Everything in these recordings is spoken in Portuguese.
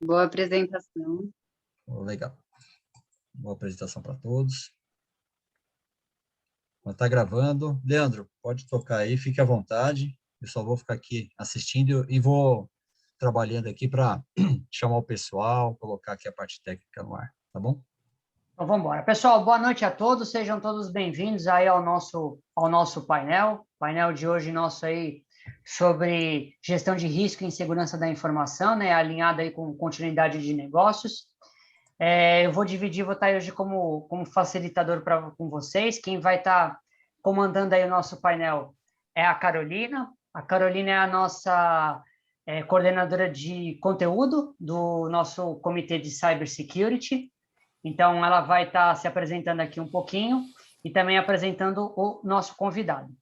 Boa apresentação. Legal. Boa apresentação para todos. Está gravando. Leandro, pode tocar aí, fique à vontade. Eu só vou ficar aqui assistindo e vou trabalhando aqui para chamar o pessoal, colocar aqui a parte técnica no ar, tá bom? Então, vamos embora. Pessoal, boa noite a todos, sejam todos bem-vindos aí ao nosso painel. Painel de hoje nosso aí sobre gestão de risco e segurança da informação, né, alinhado aí com continuidade de negócios. Eu vou estar aí hoje como facilitador com vocês. Quem vai estar comandando aí o nosso painel é a Carolina. A Carolina é a nossa coordenadora de conteúdo do nosso comitê de cybersecurity. Então, ela vai estar se apresentando aqui um pouquinho e também apresentando o nosso convidado.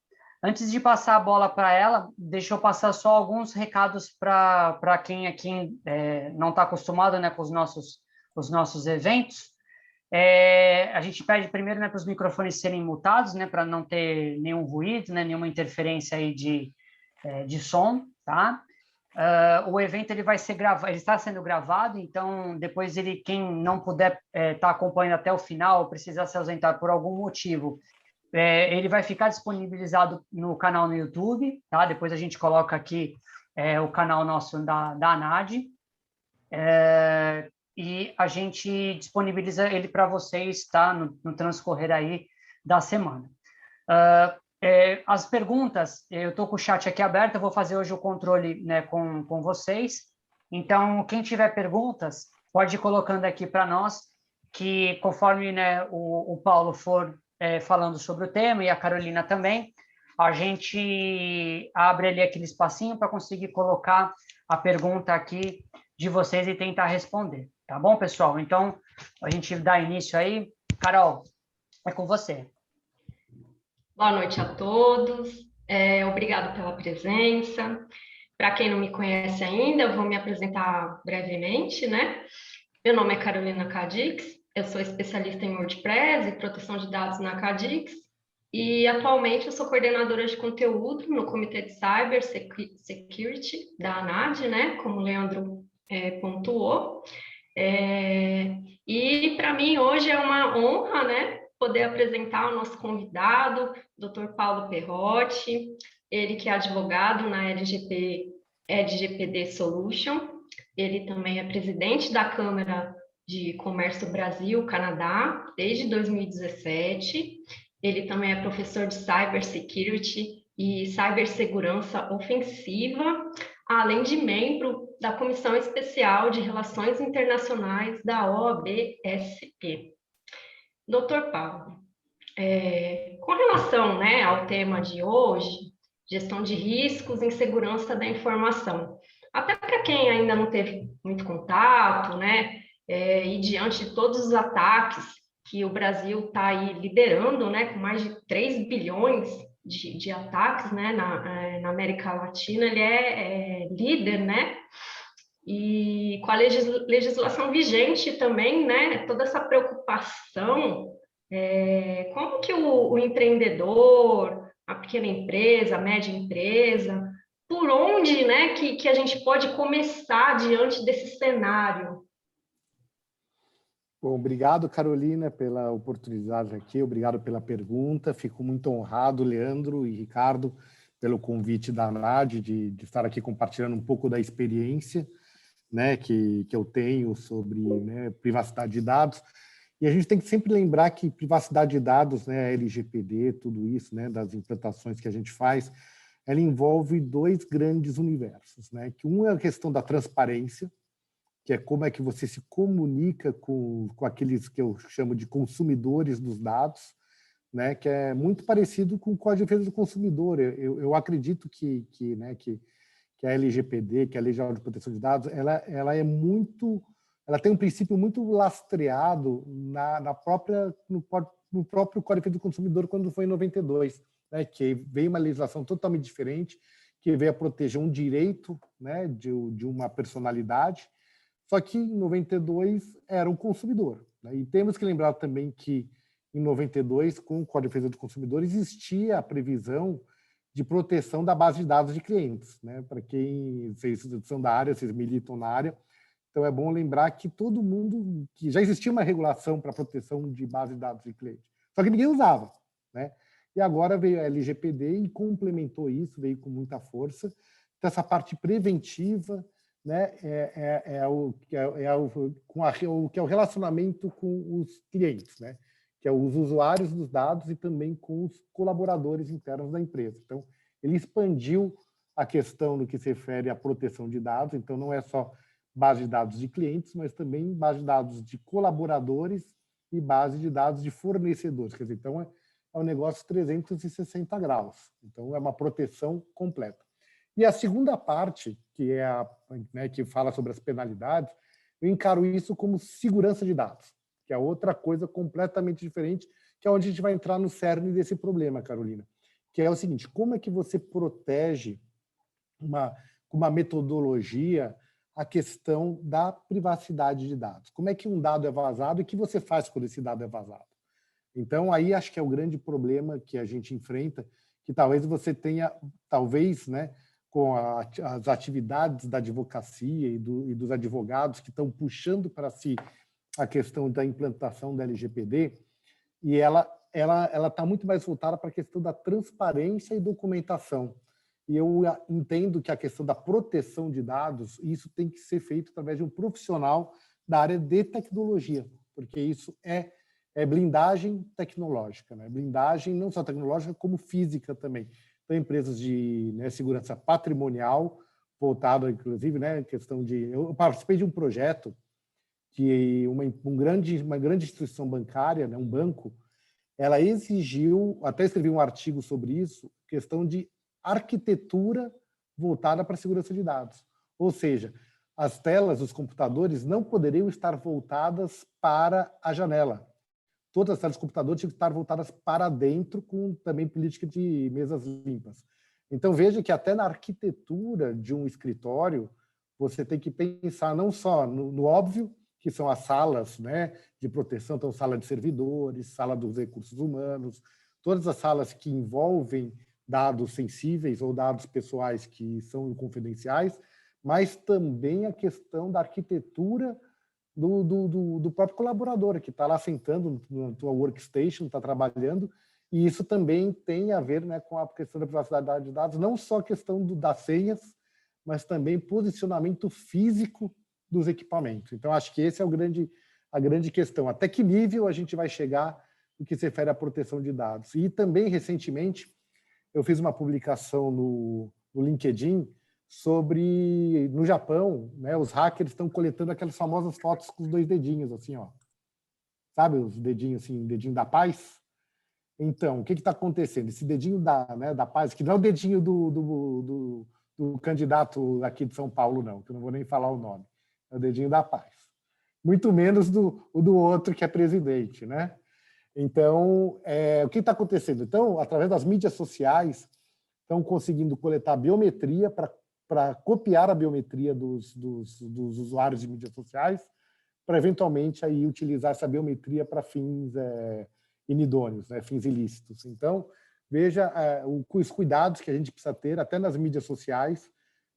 Antes de passar a bola para ela, deixa eu passar só alguns recados para quem aqui não está acostumado, né, com os nossos eventos. A gente pede primeiro, né, para os microfones serem mutados, né, para não ter nenhum ruído, né, nenhuma interferência aí de som, tá? O evento ele vai ser gravado, ele está sendo gravado, então depois quem não puder estar acompanhando até o final, precisar se ausentar por algum motivo, ele vai ficar disponibilizado no canal no YouTube, tá? Depois a gente coloca aqui o canal nosso da ANAD, e a gente disponibiliza ele para vocês, tá? No transcorrer aí da semana. As perguntas, eu estou com o chat aqui aberto, eu vou fazer hoje o controle, né, com vocês. Então, quem tiver perguntas, pode ir colocando aqui para nós, que conforme, né, o Paulo for falando sobre o tema, e a Carolina também, a gente abre ali aquele espacinho para conseguir colocar a pergunta aqui de vocês e tentar responder. Tá bom, pessoal? Então, a gente dá início aí. Carol, é com você. Boa noite a todos, obrigado pela presença. Para quem não me conhece ainda, eu vou me apresentar brevemente, né? Meu nome é Carolina Cadix, eu sou especialista em WordPress e proteção de dados na Cadix, e atualmente eu sou coordenadora de conteúdo no Comitê de Cyber Security da ANAD, né? Como o Leandro pontuou. E para mim hoje é uma honra, né, poder apresentar o nosso convidado, Dr. Paulo Perrotti, ele que é advogado na LGPD Solution, ele também é presidente da Câmara de Comércio Brasil-Canadá desde 2017, ele também é professor de Cybersecurity e Cibersegurança Ofensiva, além de membro da Comissão Especial de Relações Internacionais da OAB-SP. Doutor Paulo, com relação, né, ao tema de hoje, gestão de riscos em segurança da informação, até para quem ainda não teve muito contato, né, e diante de todos os ataques que o Brasil está aí liderando, né, com mais de 3 bilhões de ataques, né, na América Latina, ele é líder, né, e com a legislação vigente também, né, toda essa preocupação, como que o empreendedor, a pequena empresa, a média empresa, por onde, né, que a gente pode começar diante desse cenário? Bom, obrigado, Carolina, pela oportunidade aqui, obrigado pela pergunta, fico muito honrado, Leandro e Ricardo, pelo convite da ANAD de estar aqui compartilhando um pouco da experiência, né, que eu tenho sobre, né, privacidade de dados. E a gente tem que sempre lembrar que privacidade de dados, né, LGPD, tudo isso, né, das implantações que a gente faz, ela envolve dois grandes universos, né, que um é a questão da transparência, que é como é que você se comunica com aqueles que eu chamo de consumidores dos dados, né, que é muito parecido com o Código de Defesa do Consumidor. Eu acredito que a LGPD, que é a Lei Geral de Proteção de Dados, ela tem um princípio muito lastreado no próprio Código de Defesa do Consumidor quando foi em 92, né, que veio uma legislação totalmente diferente, que veio a proteger um direito, né, de uma personalidade. Só que em 92 era um consumidor, né? E temos que lembrar também que em 92, com o Código de Defesa do Consumidor, existia a previsão de proteção da base de dados de clientes, né? Para quem, vocês são da área, vocês militam na área, Então, é bom lembrar que todo mundo, que já existia uma regulação para proteção de base de dados de cliente, só que ninguém usava, né? E agora veio a LGPD e complementou isso, veio com muita força. Então, essa parte preventiva, né, o que é o relacionamento com os clientes, né? Que é os usuários dos dados e também com os colaboradores internos da empresa. Então, ele expandiu a questão no que se refere à proteção de dados, então não é só base de dados de clientes, mas também base de dados de colaboradores e base de dados de fornecedores. Quer dizer, então é um negócio 360 graus. Então é uma proteção completa. E a segunda parte, que é que fala sobre as penalidades, eu encaro isso como segurança de dados, que é outra coisa completamente diferente, que é onde a gente vai entrar no cerne desse problema, Carolina, que é o seguinte: como é que você protege uma metodologia a questão da privacidade de dados? Como é que um dado é vazado e o que você faz quando esse dado é vazado? Então, aí acho que é o grande problema que a gente enfrenta, que talvez você tenha, né, com as atividades da advocacia e dos advogados que estão puxando para si a questão da implantação da LGPD, e ela está muito mais voltada para a questão da transparência e documentação. E eu entendo que a questão da proteção de dados, isso tem que ser feito através de um profissional da área de tecnologia, porque isso é blindagem tecnológica, né? Blindagem não só tecnológica, como física também. Então, empresas de segurança patrimonial, voltado, inclusive, né, questão de... Eu participei de um projeto que uma grande instituição bancária, né, um banco, ela exigiu, até escrevi um artigo sobre isso, questão de arquitetura voltada para a segurança de dados. Ou seja, as telas dos computadores não poderiam estar voltadas para a janela. Todas as telas dos computadores tinham que estar voltadas para dentro, com também política de mesas limpas. Então, veja que até na arquitetura de um escritório, você tem que pensar não só no óbvio, que são as salas, né, de proteção, então sala de servidores, sala dos recursos humanos, todas as salas que envolvem dados sensíveis ou dados pessoais que são confidenciais, mas também a questão da arquitetura do próprio colaborador, que está lá sentando na tua workstation, está trabalhando, e isso também tem a ver, né, com a questão da privacidade de dados, não só a questão das senhas, mas também posicionamento físico dos equipamentos. Então, acho que esse é a grande questão. Até que nível a gente vai chegar no que se refere à proteção de dados? E também, recentemente, eu fiz uma publicação no LinkedIn sobre, no Japão, né, os hackers estão coletando aquelas famosas fotos com os 2 dedinhos, assim, ó. Sabe os dedinhos, assim, dedinho da paz? Então, o que está acontecendo? Esse dedinho da paz, que não é o dedinho do candidato aqui de São Paulo, não, que eu não vou nem falar o nome. É o dedinho da paz. Muito menos do outro que é presidente, né? Então, o que está acontecendo? Então, através das mídias sociais, estão conseguindo coletar biometria para copiar a biometria dos usuários de mídias sociais, para eventualmente aí utilizar essa biometria para fins inidôneos, né, fins ilícitos. Então, veja os cuidados que a gente precisa ter, até nas mídias sociais,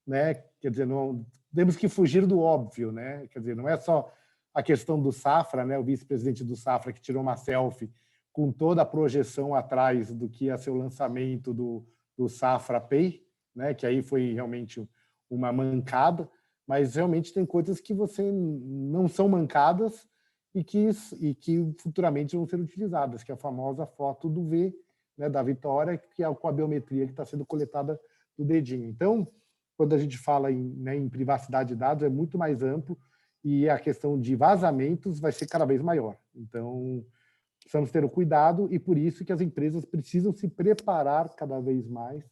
né? Quer dizer, não temos que fugir do óbvio, né? Quer dizer, não é só a questão do Safra, né, o vice-presidente do Safra, que tirou uma selfie com toda a projeção atrás do que ia ser o lançamento do Safra Pay, né, que aí foi realmente uma mancada, mas realmente tem coisas que não são mancadas e que futuramente vão ser utilizadas, que é a famosa foto do V, né, da vitória, que é com a biometria que está sendo coletada do dedinho. Então, quando a gente fala em privacidade de dados, é muito mais amplo e a questão de vazamentos vai ser cada vez maior. Então, precisamos ter o cuidado e por isso que as empresas precisam se preparar cada vez mais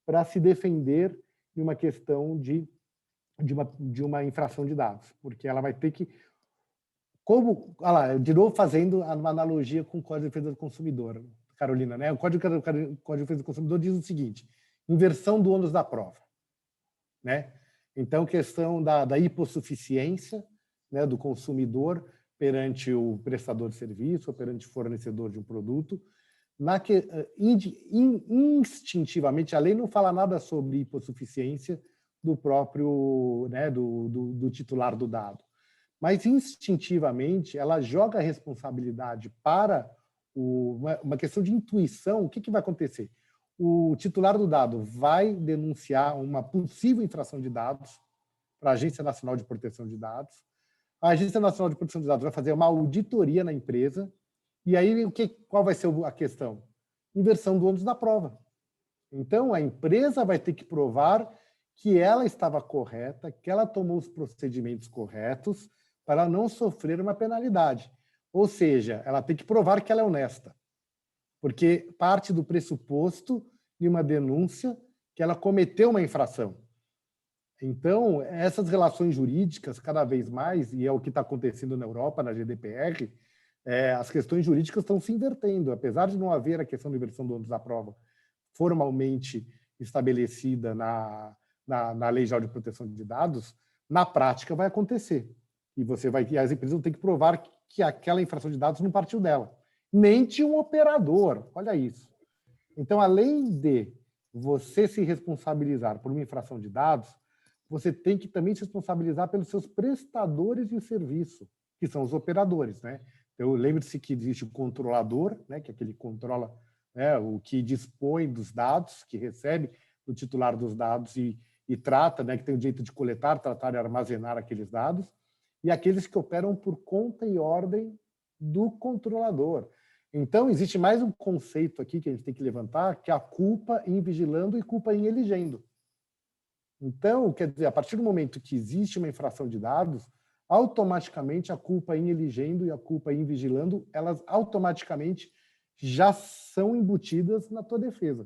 para se defender de uma questão de uma infração de dados, porque ela vai ter que... de novo fazendo uma analogia com o Código de Defesa do Consumidor, Carolina, né? O Código de Defesa do Consumidor diz o seguinte: inversão do ônus da prova, né? Então, questão da hipossuficiência, né, do consumidor perante o prestador de serviço ou perante o fornecedor de um produto, instintivamente, a lei não fala nada sobre hipossuficiência do próprio, né, do titular do dado. Mas, instintivamente, ela joga a responsabilidade para uma questão de intuição. O que vai acontecer? O titular do dado vai denunciar uma possível infração de dados para a Agência Nacional de Proteção de Dados. A Agência Nacional de Proteção de Dados vai fazer uma auditoria na empresa. E aí, qual vai ser a questão? Inversão do ônus da prova. Então, a empresa vai ter que provar que ela estava correta, que ela tomou os procedimentos corretos para ela não sofrer uma penalidade. Ou seja, ela tem que provar que ela é honesta, porque parte do pressuposto de uma denúncia que ela cometeu uma infração. Então, essas relações jurídicas, cada vez mais, e é o que está acontecendo na Europa, na GDPR, as questões jurídicas estão se invertendo. Apesar de não haver a questão de inversão do ônus da prova formalmente estabelecida na Lei Geral de Proteção de Dados, na prática vai acontecer. E as empresas vão ter que provar que aquela infração de dados não partiu dela, nem de um operador. Olha isso. Então, além de você se responsabilizar por uma infração de dados, você tem que também se responsabilizar pelos seus prestadores de serviço, que são os operadores, né? Então, lembre-se que existe o controlador, né, que é aquele que controla, né, o que dispõe dos dados, que recebe o titular dos dados e trata, né, que tem o direito de coletar, tratar e armazenar aqueles dados, e aqueles que operam por conta e ordem do controlador. Então, existe mais um conceito aqui que a gente tem que levantar, que é a culpa em vigilando e culpa em eligendo. Então, quer dizer, a partir do momento que existe uma infração de dados, automaticamente a culpa em eligendo e a culpa em vigilando, elas automaticamente já são embutidas na tua defesa.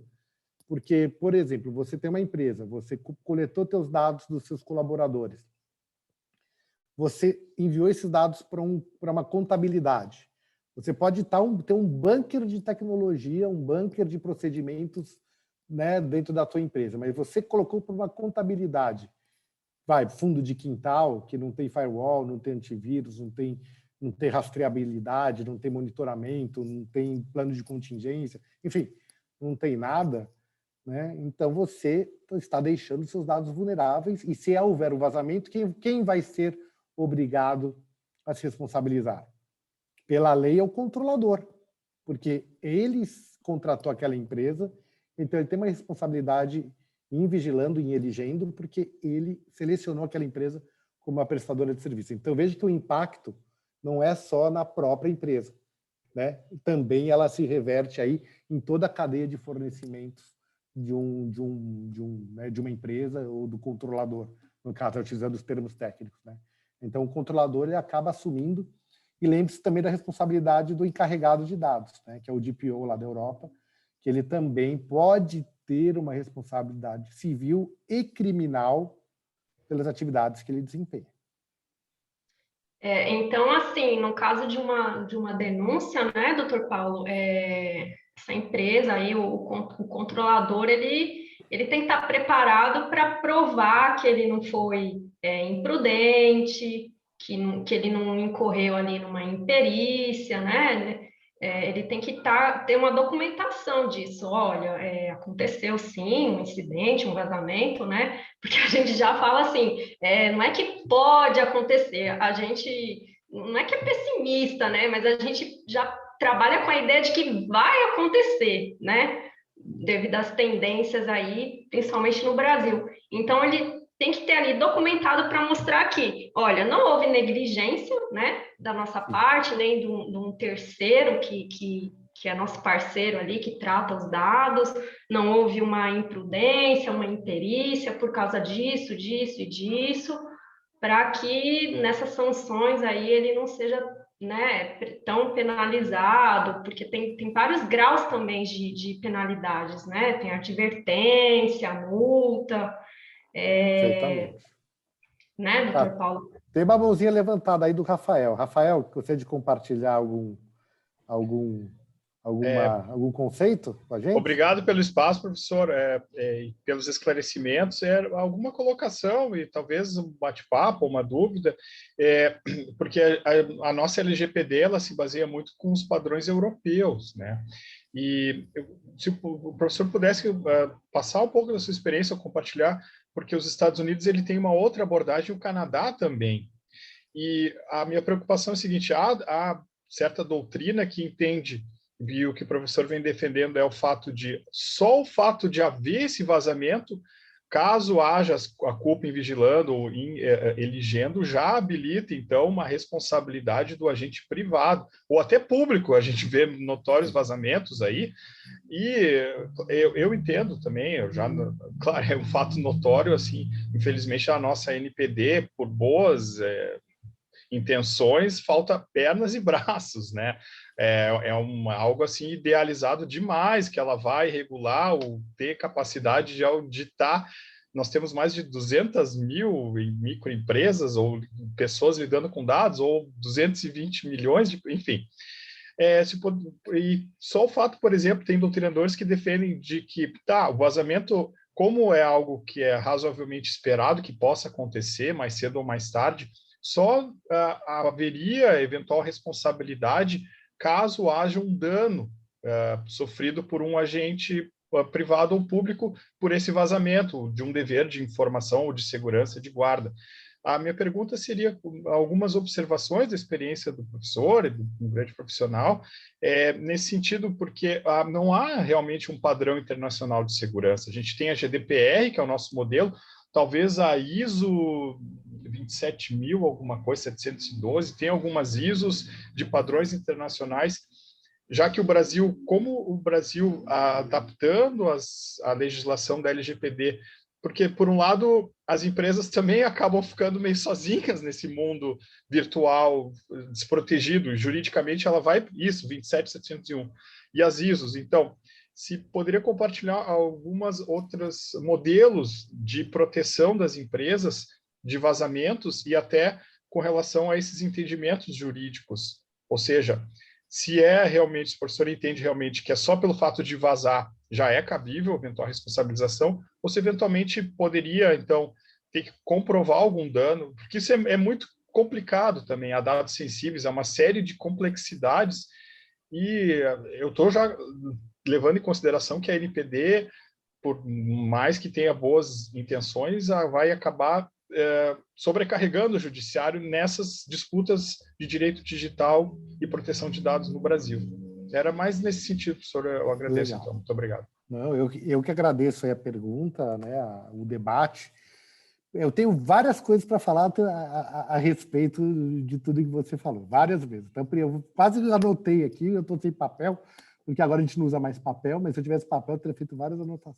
Porque, por exemplo, você tem uma empresa, você coletou teus dados dos seus colaboradores, você enviou esses dados para uma contabilidade. Você pode ter um bunker de tecnologia, um bunker de procedimentos, né, dentro da tua empresa, mas você colocou para uma contabilidade. Fundo de quintal, que não tem firewall, não tem antivírus, não tem rastreabilidade, não tem monitoramento, não tem plano de contingência, enfim, não tem nada, né? Então você está deixando seus dados vulneráveis e, se houver um vazamento, quem vai ser obrigado a se responsabilizar? Pela lei é o controlador, porque ele contratou aquela empresa, então ele tem uma responsabilidade em vigilando, em eligendo, porque ele selecionou aquela empresa como uma prestadora de serviço. Então veja que o impacto não é só na própria empresa, né? Também ela se reverte aí em toda a cadeia de fornecimentos de uma empresa ou do controlador, no caso, utilizando os termos técnicos, né? Então o controlador ele acaba assumindo, e lembre-se também da responsabilidade do encarregado de dados, né? Que é o DPO lá da Europa, que ele também pode ter uma responsabilidade civil e criminal pelas atividades que ele desempenha. Então, assim, no caso de uma denúncia, né, doutor Paulo, essa empresa aí, o controlador, ele tem que estar preparado para provar que ele não foi imprudente, que ele não incorreu ali numa imperícia, né? Ele tem que ter uma documentação disso. Olha, aconteceu sim um incidente, um vazamento, né? Porque a gente já fala assim, não é que pode acontecer, a gente não é que é pessimista, né? Mas a gente já trabalha com a ideia de que vai acontecer, né? Devido às tendências aí, principalmente no Brasil. Então, ele tem que ter ali documentado para mostrar que, olha, não houve negligência, né, da nossa parte, nem de um terceiro que é nosso parceiro ali, que trata os dados, não houve uma imprudência, uma imperícia por causa disso, disso e disso, para que nessas sanções aí ele não seja, né, tão penalizado, porque tem vários graus também de penalidades, né? Tem advertência, multa, né, doutor Paulo? Tem uma mãozinha levantada aí do Rafael. Rafael, gostaria de compartilhar algum conceito com a gente? Obrigado pelo espaço, professor, e pelos esclarecimentos. Alguma colocação e talvez um bate-papo, uma dúvida, porque a nossa LGPD ela se baseia muito com os padrões europeus, né? E se o professor pudesse passar um pouco da sua experiência, ou compartilhar porque os Estados Unidos ele tem uma outra abordagem, o Canadá também. E a minha preocupação é a seguinte, há certa doutrina que entende, e o que o professor vem defendendo é só o fato de haver esse vazamento, caso haja a culpa em vigilando ou eligendo, já habilita, então, uma responsabilidade do agente privado, ou até público. A gente vê notórios vazamentos aí, e eu entendo também, claro, é um fato notório, assim, infelizmente a nossa NPD, por boas intenções, falta pernas e braços, né? Algo assim idealizado demais, que ela vai regular ou ter capacidade de auditar. Nós temos mais de 200 mil microempresas ou pessoas lidando com dados, ou 220 milhões, enfim. E só o fato, por exemplo, tem doutrinadores que defendem de que o vazamento, como é algo que é razoavelmente esperado que possa acontecer mais cedo ou mais tarde, só haveria eventual responsabilidade caso haja um dano sofrido por um agente privado ou público por esse vazamento de um dever de informação ou de segurança de guarda. A minha pergunta seria algumas observações da experiência do professor e do grande profissional, nesse sentido, porque não há realmente um padrão internacional de segurança. A gente tem a GDPR, que é o nosso modelo, talvez a ISO 27.000, alguma coisa, 712, tem algumas ISOs de padrões internacionais, já que o Brasil, adaptando a legislação da LGPD, porque, por um lado, as empresas também acabam ficando meio sozinhas nesse mundo virtual desprotegido. Juridicamente, ela vai, 27701, e as ISOs. Então, se poderia compartilhar algumas outros modelos de proteção das empresas, de vazamentos, e até com relação a esses entendimentos jurídicos. Ou seja, se o professor entende realmente que é só pelo fato de vazar já é cabível eventual responsabilização, ou se eventualmente poderia, então, ter que comprovar algum dano, porque isso é muito complicado também, há dados sensíveis, há uma série de complexidades, e eu estou já levando em consideração que a NPD, por mais que tenha boas intenções, vai acabar sobrecarregando o judiciário nessas disputas de direito digital e proteção de dados no Brasil. Era mais nesse sentido, professor, eu agradeço. Legal. Então, muito obrigado. Não, eu que agradeço aí a pergunta, né, o debate. Eu tenho várias coisas para falar a respeito de tudo que você falou, várias vezes. Então, eu quase anotei aqui, eu estou sem papel, porque agora a gente não usa mais papel, mas se eu tivesse papel, eu teria feito várias anotações.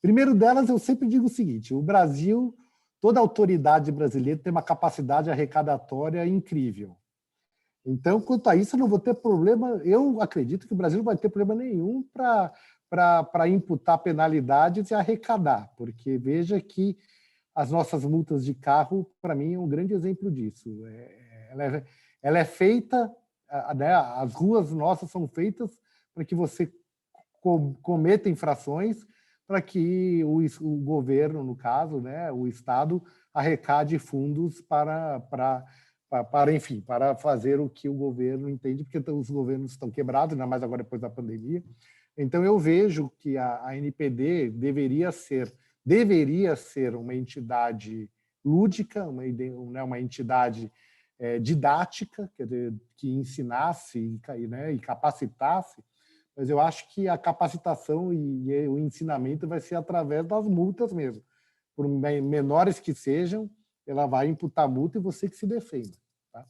Primeiro delas, eu sempre digo o seguinte, o Brasil, toda autoridade brasileira tem uma capacidade arrecadatória incrível. Então, quanto a isso, eu não vou ter problema, eu acredito que o Brasil não vai ter problema nenhum para imputar penalidades e arrecadar, porque veja que as nossas multas de carro, para mim, é um grande exemplo disso. Ela é feita, né, as ruas nossas são feitas para que você cometa infrações, para que o governo, no caso, né, o Estado, arrecade fundos para fazer o que o governo entende, porque os governos estão quebrados, ainda mais agora depois da pandemia. Então, eu vejo que a NPD deveria ser uma entidade lúdica, uma entidade didática, quer dizer, que ensinasse e capacitasse, mas eu acho que a capacitação e o ensinamento vai ser através das multas mesmo. Por menores que sejam, ela vai imputar multa e você que se defenda. Tá?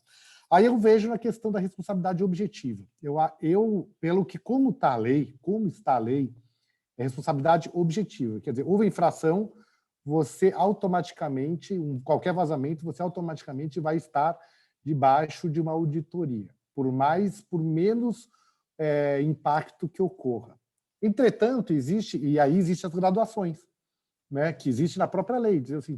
Aí eu vejo na questão da responsabilidade objetiva. Como está a lei, é responsabilidade objetiva. Quer dizer, houve infração, você automaticamente, qualquer vazamento, você automaticamente vai estar debaixo de uma auditoria, por menos impacto que ocorra. Entretanto, existem as graduações, né, que existe na própria lei, dizer assim,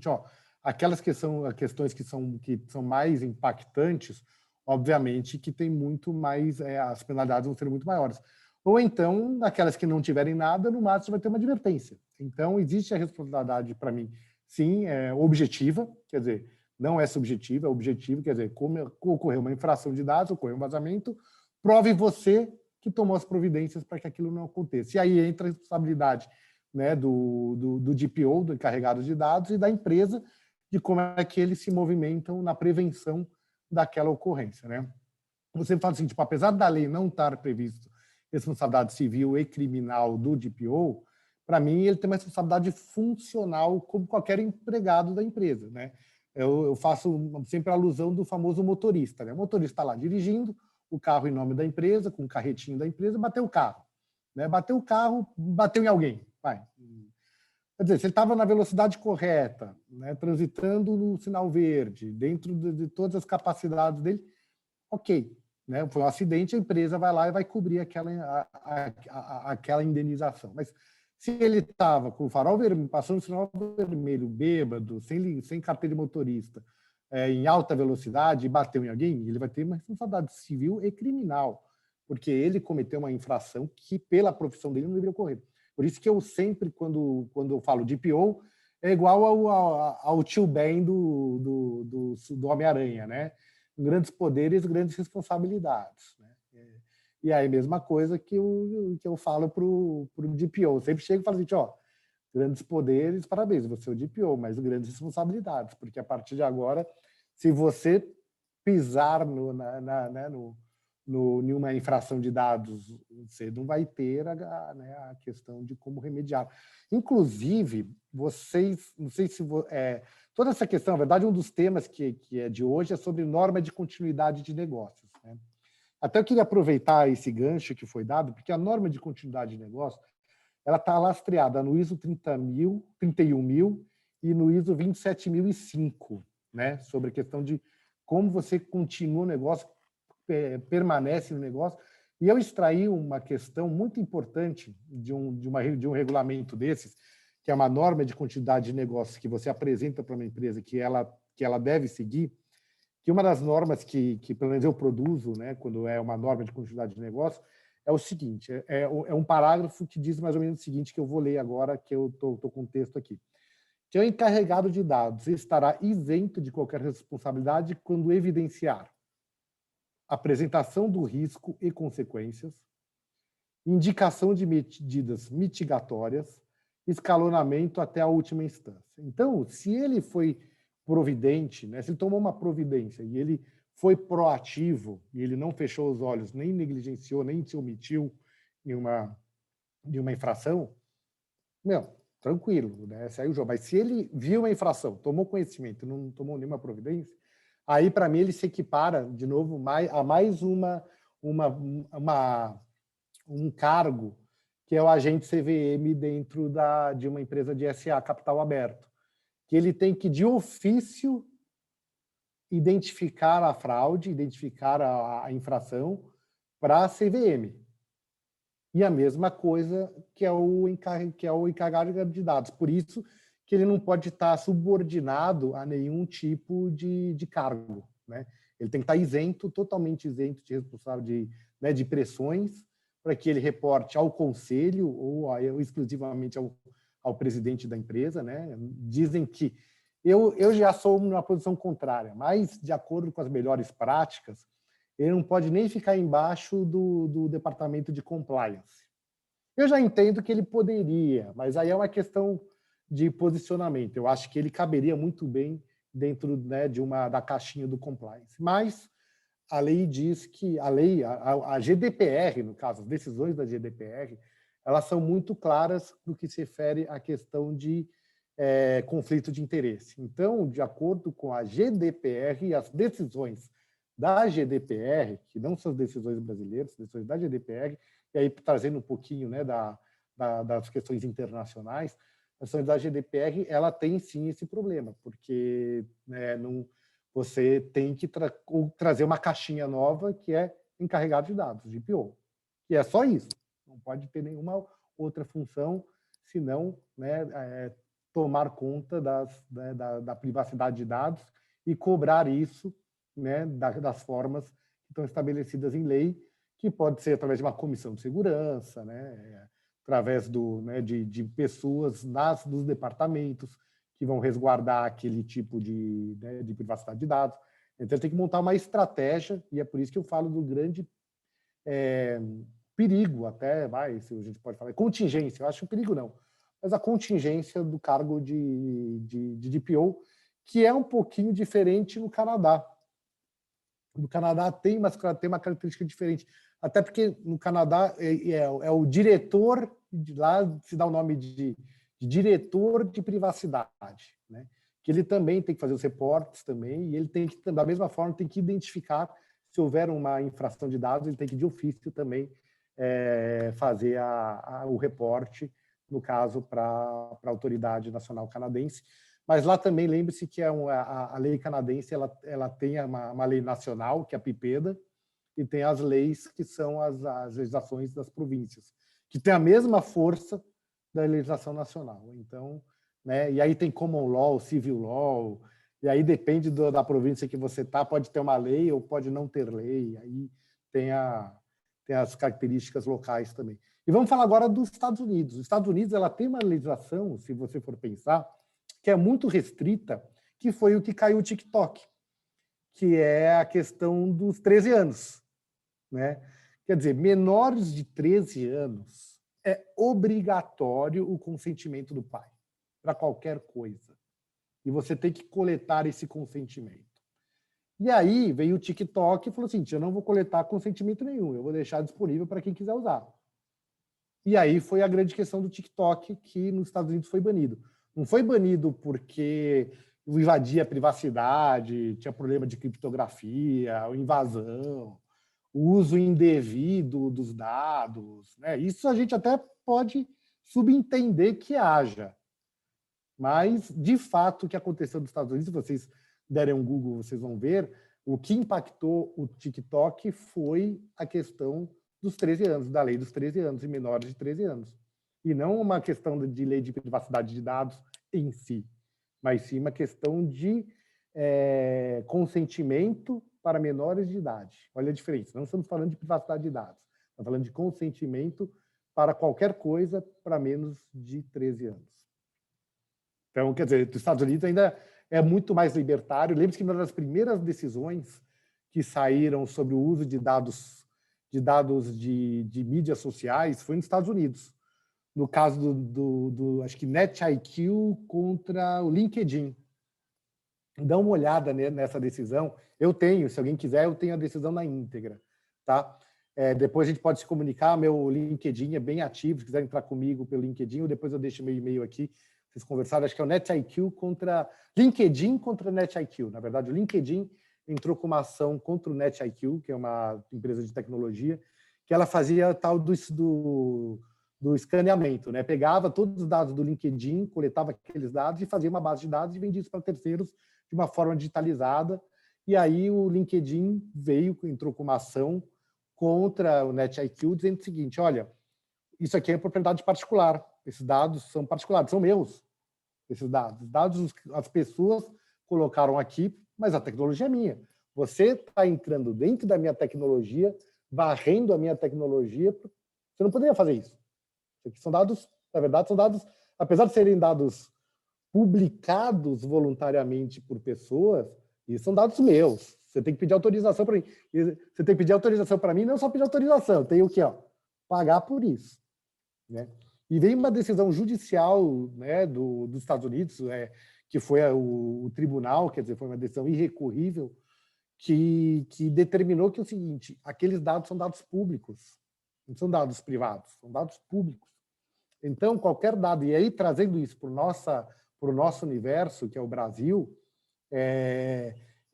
aquelas questões que são mais impactantes, obviamente que tem muito mais, as penalidades vão ser muito maiores. Ou então, aquelas que não tiverem nada, no máximo vai ter uma advertência. Então, existe a responsabilidade, para mim, sim, objetiva, quer dizer, não é subjetiva, é objetiva, quer dizer, como ocorreu uma infração de dados, ocorreu um vazamento, prove você que tomou as providências para que aquilo não aconteça. E aí entra a responsabilidade né, do DPO, do encarregado de dados, e da empresa, de como é que eles se movimentam na prevenção daquela ocorrência, né? Você fala assim, tipo, apesar da lei não estar previsto responsabilidade civil e criminal do DPO, para mim ele tem uma responsabilidade funcional como qualquer empregado da empresa, né? Eu faço sempre a alusão do famoso motorista, né? O motorista está lá dirigindo o carro em nome da empresa, com o carretinho da empresa, bateu o carro, né? Bateu o carro, bateu em alguém, vai. Quer dizer, se ele estava na velocidade correta, né, transitando no sinal verde, dentro de todas as capacidades dele, ok, né? Foi um acidente, a empresa vai lá e vai cobrir aquela indenização. Mas se ele estava com o farol vermelho, passando o sinal vermelho, bêbado, sem carteira de motorista, em alta velocidade e bateu em alguém, ele vai ter uma responsabilidade civil e criminal, porque ele cometeu uma infração que, pela profissão dele, não deveria ocorrer. Por isso que eu sempre, quando eu falo de DPO, é igual ao tio Ben do Homem-Aranha, né? Grandes poderes, grandes responsabilidades, né? E aí, mesma coisa que eu falo para o DPO. Eu sempre chego e falo assim, ó, grandes poderes, parabéns, você é o DPO, mas grandes responsabilidades, porque a partir de agora, se você pisar numa infração de dados, você não vai ter a questão de como remediar. Inclusive, vocês, não sei se... toda essa questão, na verdade, um dos temas que é de hoje é sobre norma de continuidade de negócios, né? Até eu queria aproveitar esse gancho que foi dado, porque a norma de continuidade de negócio ela está lastreada no ISO 31000 e no ISO 27005, né? Sobre a questão de como você continua o negócio, permanece no negócio. E eu extraí uma questão muito importante de um regulamento desses, que é uma norma de continuidade de negócio que você apresenta para uma empresa que ela deve seguir, que uma das normas que pelo menos eu produzo, né, quando é uma norma de continuidade de negócio, é o seguinte, é um parágrafo que diz mais ou menos o seguinte, que eu vou ler agora, que eu estou com o texto aqui. Que o encarregado de dados estará isento de qualquer responsabilidade quando evidenciar apresentação do risco e consequências, indicação de medidas mitigatórias, escalonamento até a última instância. Então, se ele foi providente, né, se ele tomou uma providência e ele foi proativo e ele não fechou os olhos, nem negligenciou, nem se omitiu em uma infração, tranquilo, né? Saiu o jogo. Mas se ele viu uma infração, tomou conhecimento, não tomou nenhuma providência, aí, para mim, ele se equipara, de novo, a mais um cargo, que é o agente CVM dentro de uma empresa de SA, capital aberto, que ele tem que, de ofício, identificar a fraude, identificar a infração para a CVM. E a mesma coisa que é o encarregado de dados. Por isso que ele não pode estar subordinado a nenhum tipo de cargo, né? Ele tem que estar isento, totalmente isento de responsável de pressões, para que ele reporte ao conselho ou exclusivamente ao presidente da empresa, né? Dizem que eu já sou numa posição contrária, mas de acordo com as melhores práticas, ele não pode nem ficar embaixo do departamento de compliance. Eu já entendo que ele poderia, mas aí é uma questão de posicionamento. Eu acho que ele caberia muito bem dentro, né, da caixinha do compliance. Mas a lei diz que a GDPR, no caso, as decisões da GDPR, elas são muito claras no que se refere à questão de conflito de interesse. Então, de acordo com a GDPR e as decisões da GDPR, que não são as decisões brasileiras, as decisões da GDPR, e aí trazendo um pouquinho, né, das questões internacionais, as decisões da GDPR, ela tem sim esse problema, porque, né, você tem que trazer uma caixinha nova que é encarregado de dados, DPO. E é só isso. Não pode ter nenhuma outra função, senão, né, tomar conta da privacidade de dados e cobrar isso, né, das formas que estão estabelecidas em lei, que pode ser através de uma comissão de segurança, né, através de pessoas dos departamentos que vão resguardar aquele tipo de privacidade de dados. Então, tem que montar uma estratégia, e é por isso que eu falo do grande perigo, até, se a gente pode falar, contingência, eu acho que perigo não, mas a contingência do cargo de DPO, que é um pouquinho diferente no Canadá. No Canadá tem uma característica diferente, até porque no Canadá é o diretor, lá se dá o nome de diretor de privacidade, né? Que ele também tem que fazer os reportes também, e ele tem que, da mesma forma, tem que identificar se houver uma infração de dados, ele tem que, de ofício, também fazer o reporte, no caso, para a Autoridade Nacional Canadense. Mas lá também, lembre-se que a lei canadense ela tem uma lei nacional, que é a PIPEDA, e tem as leis que são as legislações das províncias, que tem a mesma força da legislação nacional. Então, né, e aí tem common law, civil law, e aí depende da província que você está, pode ter uma lei ou pode não ter lei, aí tem as características locais também. E vamos falar agora dos Estados Unidos. Os Estados Unidos ela tem uma legislação, se você for pensar, que é muito restrita, que foi o que caiu o TikTok, que é a questão dos 13 anos. Né? Quer dizer, menores de 13 anos é obrigatório o consentimento do pai para qualquer coisa. E você tem que coletar esse consentimento. E aí veio o TikTok e falou assim, eu não vou coletar consentimento nenhum, eu vou deixar disponível para quem quiser usar. E aí foi a grande questão do TikTok, que nos Estados Unidos foi banido. Não foi banido porque invadia a privacidade, tinha problema de criptografia, invasão, o uso indevido dos dados, né? Isso a gente até pode subentender que haja. Mas, de fato, o que aconteceu nos Estados Unidos, se vocês derem um Google, vocês vão ver, o que impactou o TikTok foi a questão dos 13 anos, da lei dos 13 anos e menores de 13 anos. E não uma questão de lei de privacidade de dados em si, mas sim uma questão de consentimento para menores de idade. Olha a diferença, não estamos falando de privacidade de dados, estamos falando de consentimento para qualquer coisa para menos de 13 anos. Então, quer dizer, os Estados Unidos ainda é muito mais libertário. Lembre-se que uma das primeiras decisões que saíram sobre o uso de dados de mídias sociais foi nos Estados Unidos. No caso acho que NetIQ contra o LinkedIn. Dá uma olhada nessa decisão. Eu tenho, se alguém quiser, eu tenho a decisão na íntegra. Tá? Depois a gente pode se comunicar, meu LinkedIn é bem ativo, se quiser entrar comigo pelo LinkedIn, ou depois eu deixo meu e-mail aqui, vocês conversaram, acho que é o NetIQ contra LinkedIn contra o NetIQ. Na verdade, o LinkedIn entrou com uma ação contra o NetIQ, que é uma empresa de tecnologia, que ela fazia tal do escaneamento, né? Pegava todos os dados do LinkedIn, coletava aqueles dados e fazia uma base de dados e vendia isso para terceiros de uma forma digitalizada. E aí o LinkedIn entrou com uma ação contra o NetIQ, dizendo o seguinte, olha, isso aqui é propriedade particular, esses dados são particulares, são meus, esses dados. Os dados as pessoas colocaram aqui, mas a tecnologia é minha. Você está entrando dentro da minha tecnologia, varrendo a minha tecnologia, você não poderia fazer isso. Isso aqui são dados, na verdade, são dados, apesar de serem dados publicados voluntariamente por pessoas, e são dados meus. Você tem que pedir autorização para mim. Você tem que pedir autorização para mim, não só pedir autorização, tem o quê? Pagar por isso. Né? E veio uma decisão judicial, né, dos Estados Unidos, que foi o tribunal, quer dizer, foi uma decisão irrecorrível, que determinou que é o seguinte, aqueles dados são dados públicos, não são dados privados, são dados públicos. Então, qualquer dado, e aí trazendo isso para o nosso universo, que é o Brasil,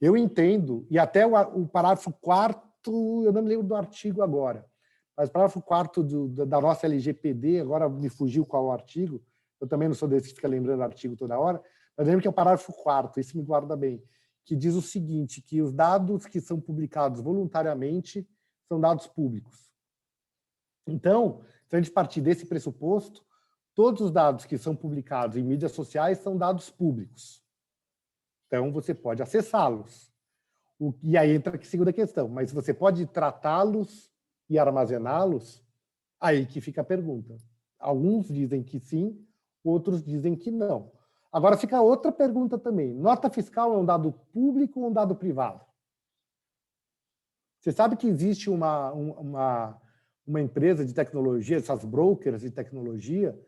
eu entendo, e até o parágrafo 4º, eu não me lembro do artigo agora, mas o parágrafo 4º da nossa LGPD, agora me fugiu qual o artigo, eu também não sou desse que fica lembrando o artigo toda hora, mas lembro que é o parágrafo 4º, esse me guarda bem, que diz o seguinte, que os dados que são publicados voluntariamente são dados públicos. Então, se a gente partir desse pressuposto, todos os dados que são publicados em mídias sociais são dados públicos. Então, você pode acessá-los. E aí entra a segunda questão, mas você pode tratá-los e armazená-los? Aí que fica a pergunta. Alguns dizem que sim, outros dizem que não. Agora fica outra pergunta também. Nota fiscal é um dado público ou um dado privado? Você sabe que existe uma empresa de tecnologia, essas brokers de tecnologia,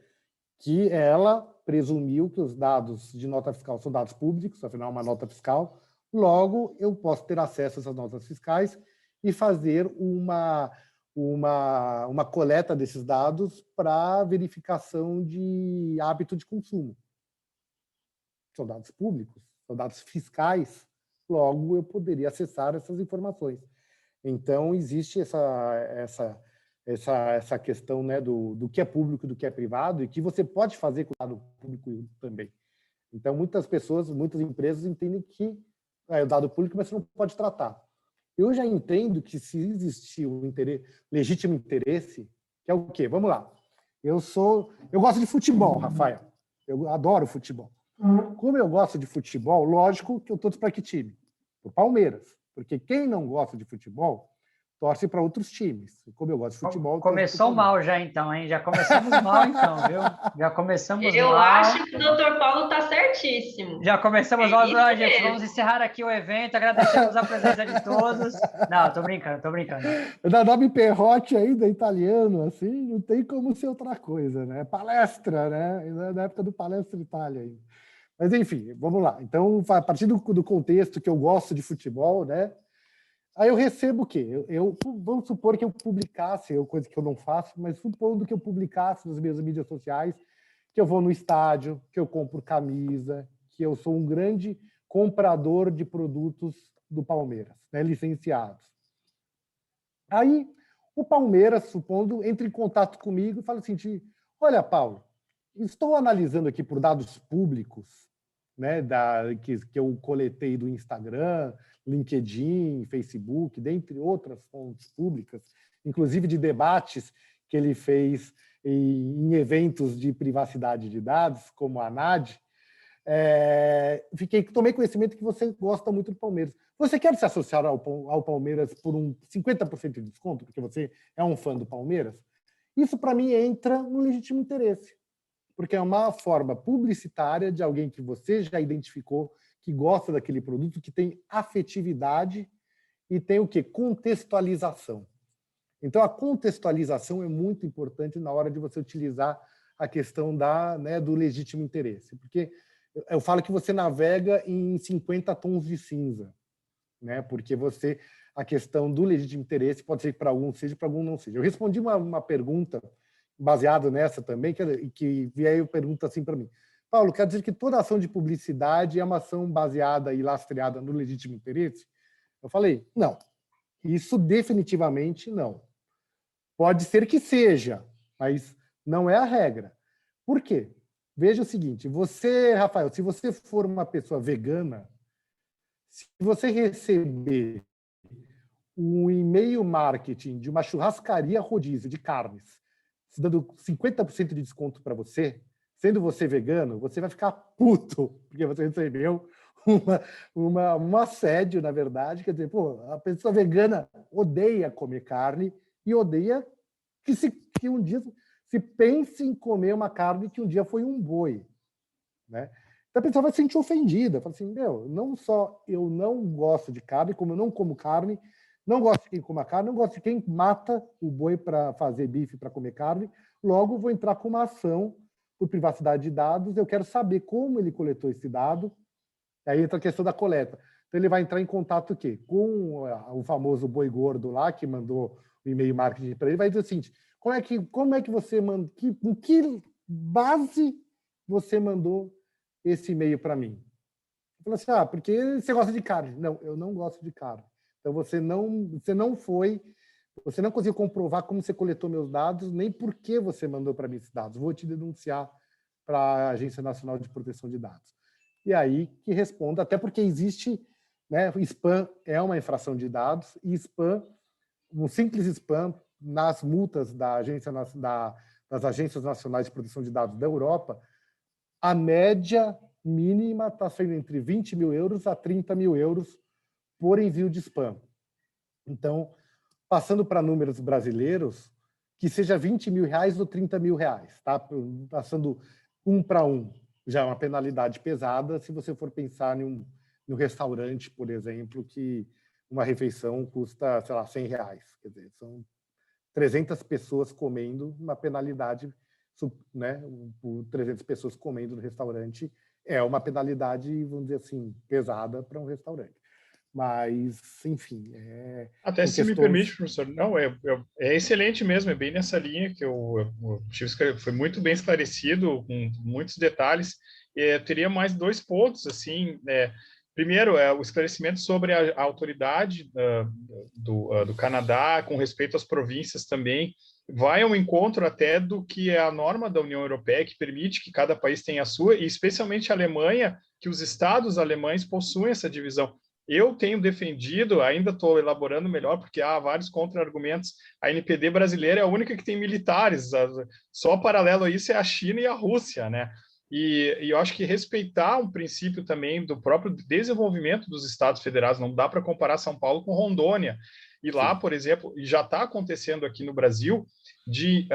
que ela presumiu que os dados de nota fiscal são dados públicos, afinal, é uma nota fiscal, logo eu posso ter acesso a essas notas fiscais e fazer uma coleta desses dados para verificação de hábito de consumo. São dados públicos, são dados fiscais, logo eu poderia acessar essas informações. Então, existe essa questão, né, do que é público e do que é privado, e que você pode fazer com o dado público também. Então, muitas pessoas, muitas empresas entendem que é o dado público, mas você não pode tratar. Eu já entendo que se existir um legítimo interesse, que é o quê? Vamos lá. Eu gosto de futebol, Rafael. Eu adoro futebol. Como eu gosto de futebol, lógico que eu torço para que time? Para o Palmeiras. Porque quem não gosta de futebol torce para outros times. Como eu gosto de futebol... Começou mal já, então, hein? Já começamos mal, então, viu? Já começamos mal. Eu acho que o doutor Paulo está certíssimo. Já começamos mal. Gente, vamos encerrar aqui o evento. Agradecemos a presença de todos. Não, tô brincando. Da nome Perrotti ainda, italiano, assim, não tem como ser outra coisa, né? Palestra, né? Na época do Palestra Itália ainda. Mas, enfim, vamos lá. Então, a partir do contexto que eu gosto de futebol, né? Aí eu recebo o quê? Vamos supor que eu publicasse, coisa que eu não faço, mas supondo que eu publicasse nas minhas mídias sociais que eu vou no estádio, que eu compro camisa, que eu sou um grande comprador de produtos do Palmeiras, né, licenciados. Aí o Palmeiras, supondo, entra em contato comigo e fala assim, olha, Paulo, estou analisando aqui por dados públicos, né, que eu coletei do Instagram, LinkedIn, Facebook, dentre outras fontes públicas, inclusive de debates que ele fez em eventos de privacidade de dados, como a ANAD, tomei conhecimento que você gosta muito do Palmeiras. Você quer se associar ao Palmeiras por um 50% de desconto, porque você é um fã do Palmeiras? Isso, para mim, entra no legítimo interesse, porque é uma forma publicitária de alguém que você já identificou, que gosta daquele produto, que tem afetividade e tem o quê? Contextualização. Então, a contextualização é muito importante na hora de você utilizar a questão do legítimo interesse, porque eu falo que você navega em 50 tons de cinza, né? Porque a questão do legítimo interesse pode ser que para algum seja, para algum não seja. Eu respondi uma pergunta baseado nessa também, que veio pergunta assim para mim. Paulo, quer dizer que toda ação de publicidade é uma ação baseada e lastreada no legítimo interesse? Eu falei, não. Isso definitivamente não. Pode ser que seja, mas não é a regra. Por quê? Veja o seguinte, Rafael, se você for uma pessoa vegana, se você receber um e-mail marketing de uma churrascaria rodízio de carnes, dando 50% de desconto para você, sendo você vegano, você vai ficar puto, porque você recebeu um assédio, na verdade. Quer dizer, a pessoa vegana odeia comer carne e odeia que um dia se pense em comer uma carne que um dia foi um boi, né? Então a pessoa vai se sentir ofendida, fala assim, não só eu não gosto de carne, como eu não como carne, não gosto de quem come carne, não gosto de quem mata o boi para fazer bife para comer carne, logo vou entrar com uma ação por privacidade de dados, eu quero saber como ele coletou esse dado, aí entra a questão da coleta. Então ele vai entrar em contato o quê? Com o famoso boi gordo lá, que mandou o e-mail marketing para ele, vai dizer o seguinte, como é que você mandou, em que base você mandou esse e-mail para mim? Eu falei assim, porque você gosta de carne. Não, eu não gosto de carne. Então você não conseguiu comprovar como você coletou meus dados, nem por que você mandou para mim esses dados. Vou te denunciar para a Agência Nacional de Proteção de Dados. E aí que responda, até porque existe, né, spam é uma infração de dados, e um simples spam, nas multas das Agências Nacionais de Proteção de Dados da Europa, a média mínima está sendo entre 20 mil euros a 30 mil euros por envio de spam. Então, passando para números brasileiros, que seja 20 mil reais ou 30 mil reais, tá? Passando 1 para 1, já é uma penalidade pesada se você for pensar em um restaurante, por exemplo, que uma refeição custa, sei lá, 100 reais. Quer dizer, são 300 pessoas comendo, uma penalidade né, por 300 pessoas comendo no restaurante é uma penalidade, vamos dizer assim, pesada para um restaurante. Mas, enfim... Até se me permite, professor, não, é excelente mesmo, é bem nessa linha que eu tive, foi muito bem esclarecido, com muitos detalhes. Eu teria mais 2 pontos, assim, primeiro, o esclarecimento sobre a autoridade do Canadá com respeito às províncias também, vai ao encontro até do que é a norma da União Europeia, que permite que cada país tenha a sua, e especialmente a Alemanha, que os estados alemães possuem essa divisão. Eu tenho defendido, ainda estou elaborando melhor, porque há vários contra-argumentos. A NPD brasileira é a única que tem militares, só paralelo a isso é a China e a Rússia, né? E eu acho que respeitar um princípio também do próprio desenvolvimento dos estados federados, não dá para comparar São Paulo com Rondônia. E lá, por exemplo, e já está acontecendo aqui no Brasil, de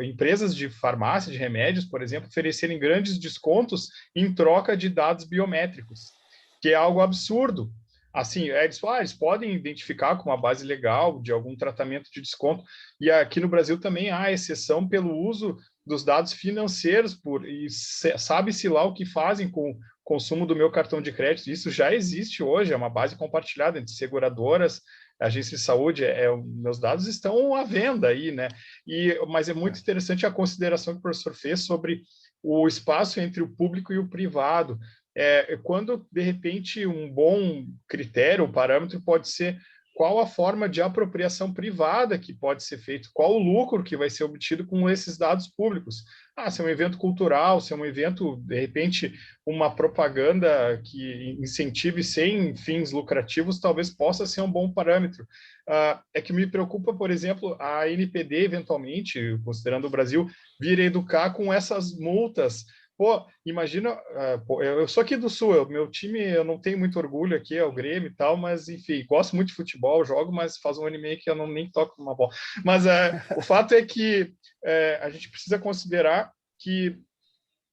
empresas de farmácia, de remédios, por exemplo, oferecerem grandes descontos em troca de dados biométricos, que é algo absurdo. Assim, eles podem identificar com uma base legal de algum tratamento de desconto, e aqui no Brasil também há exceção pelo uso dos dados financeiros, e sabe-se lá o que fazem com o consumo do meu cartão de crédito. Isso já existe hoje, é uma base compartilhada entre seguradoras, agências de saúde, meus dados estão à venda aí, né? Mas é muito interessante a consideração que o professor fez sobre o espaço entre o público e o privado. Quando, de repente, um bom critério, um parâmetro pode ser qual a forma de apropriação privada que pode ser feito, qual o lucro que vai ser obtido com esses dados públicos. Se é um evento cultural, se é um evento, de repente, uma propaganda que incentive sem fins lucrativos, talvez possa ser um bom parâmetro. É que me preocupa, por exemplo, a NPD, eventualmente, considerando o Brasil, vir a educar com essas multas. Imagina, eu sou aqui do Sul, meu time, eu não tenho muito orgulho aqui, é o Grêmio e tal, mas, enfim, gosto muito de futebol, jogo, mas faz 1 ano e meio que eu nem toco uma bola. Mas o fato é que a gente precisa considerar que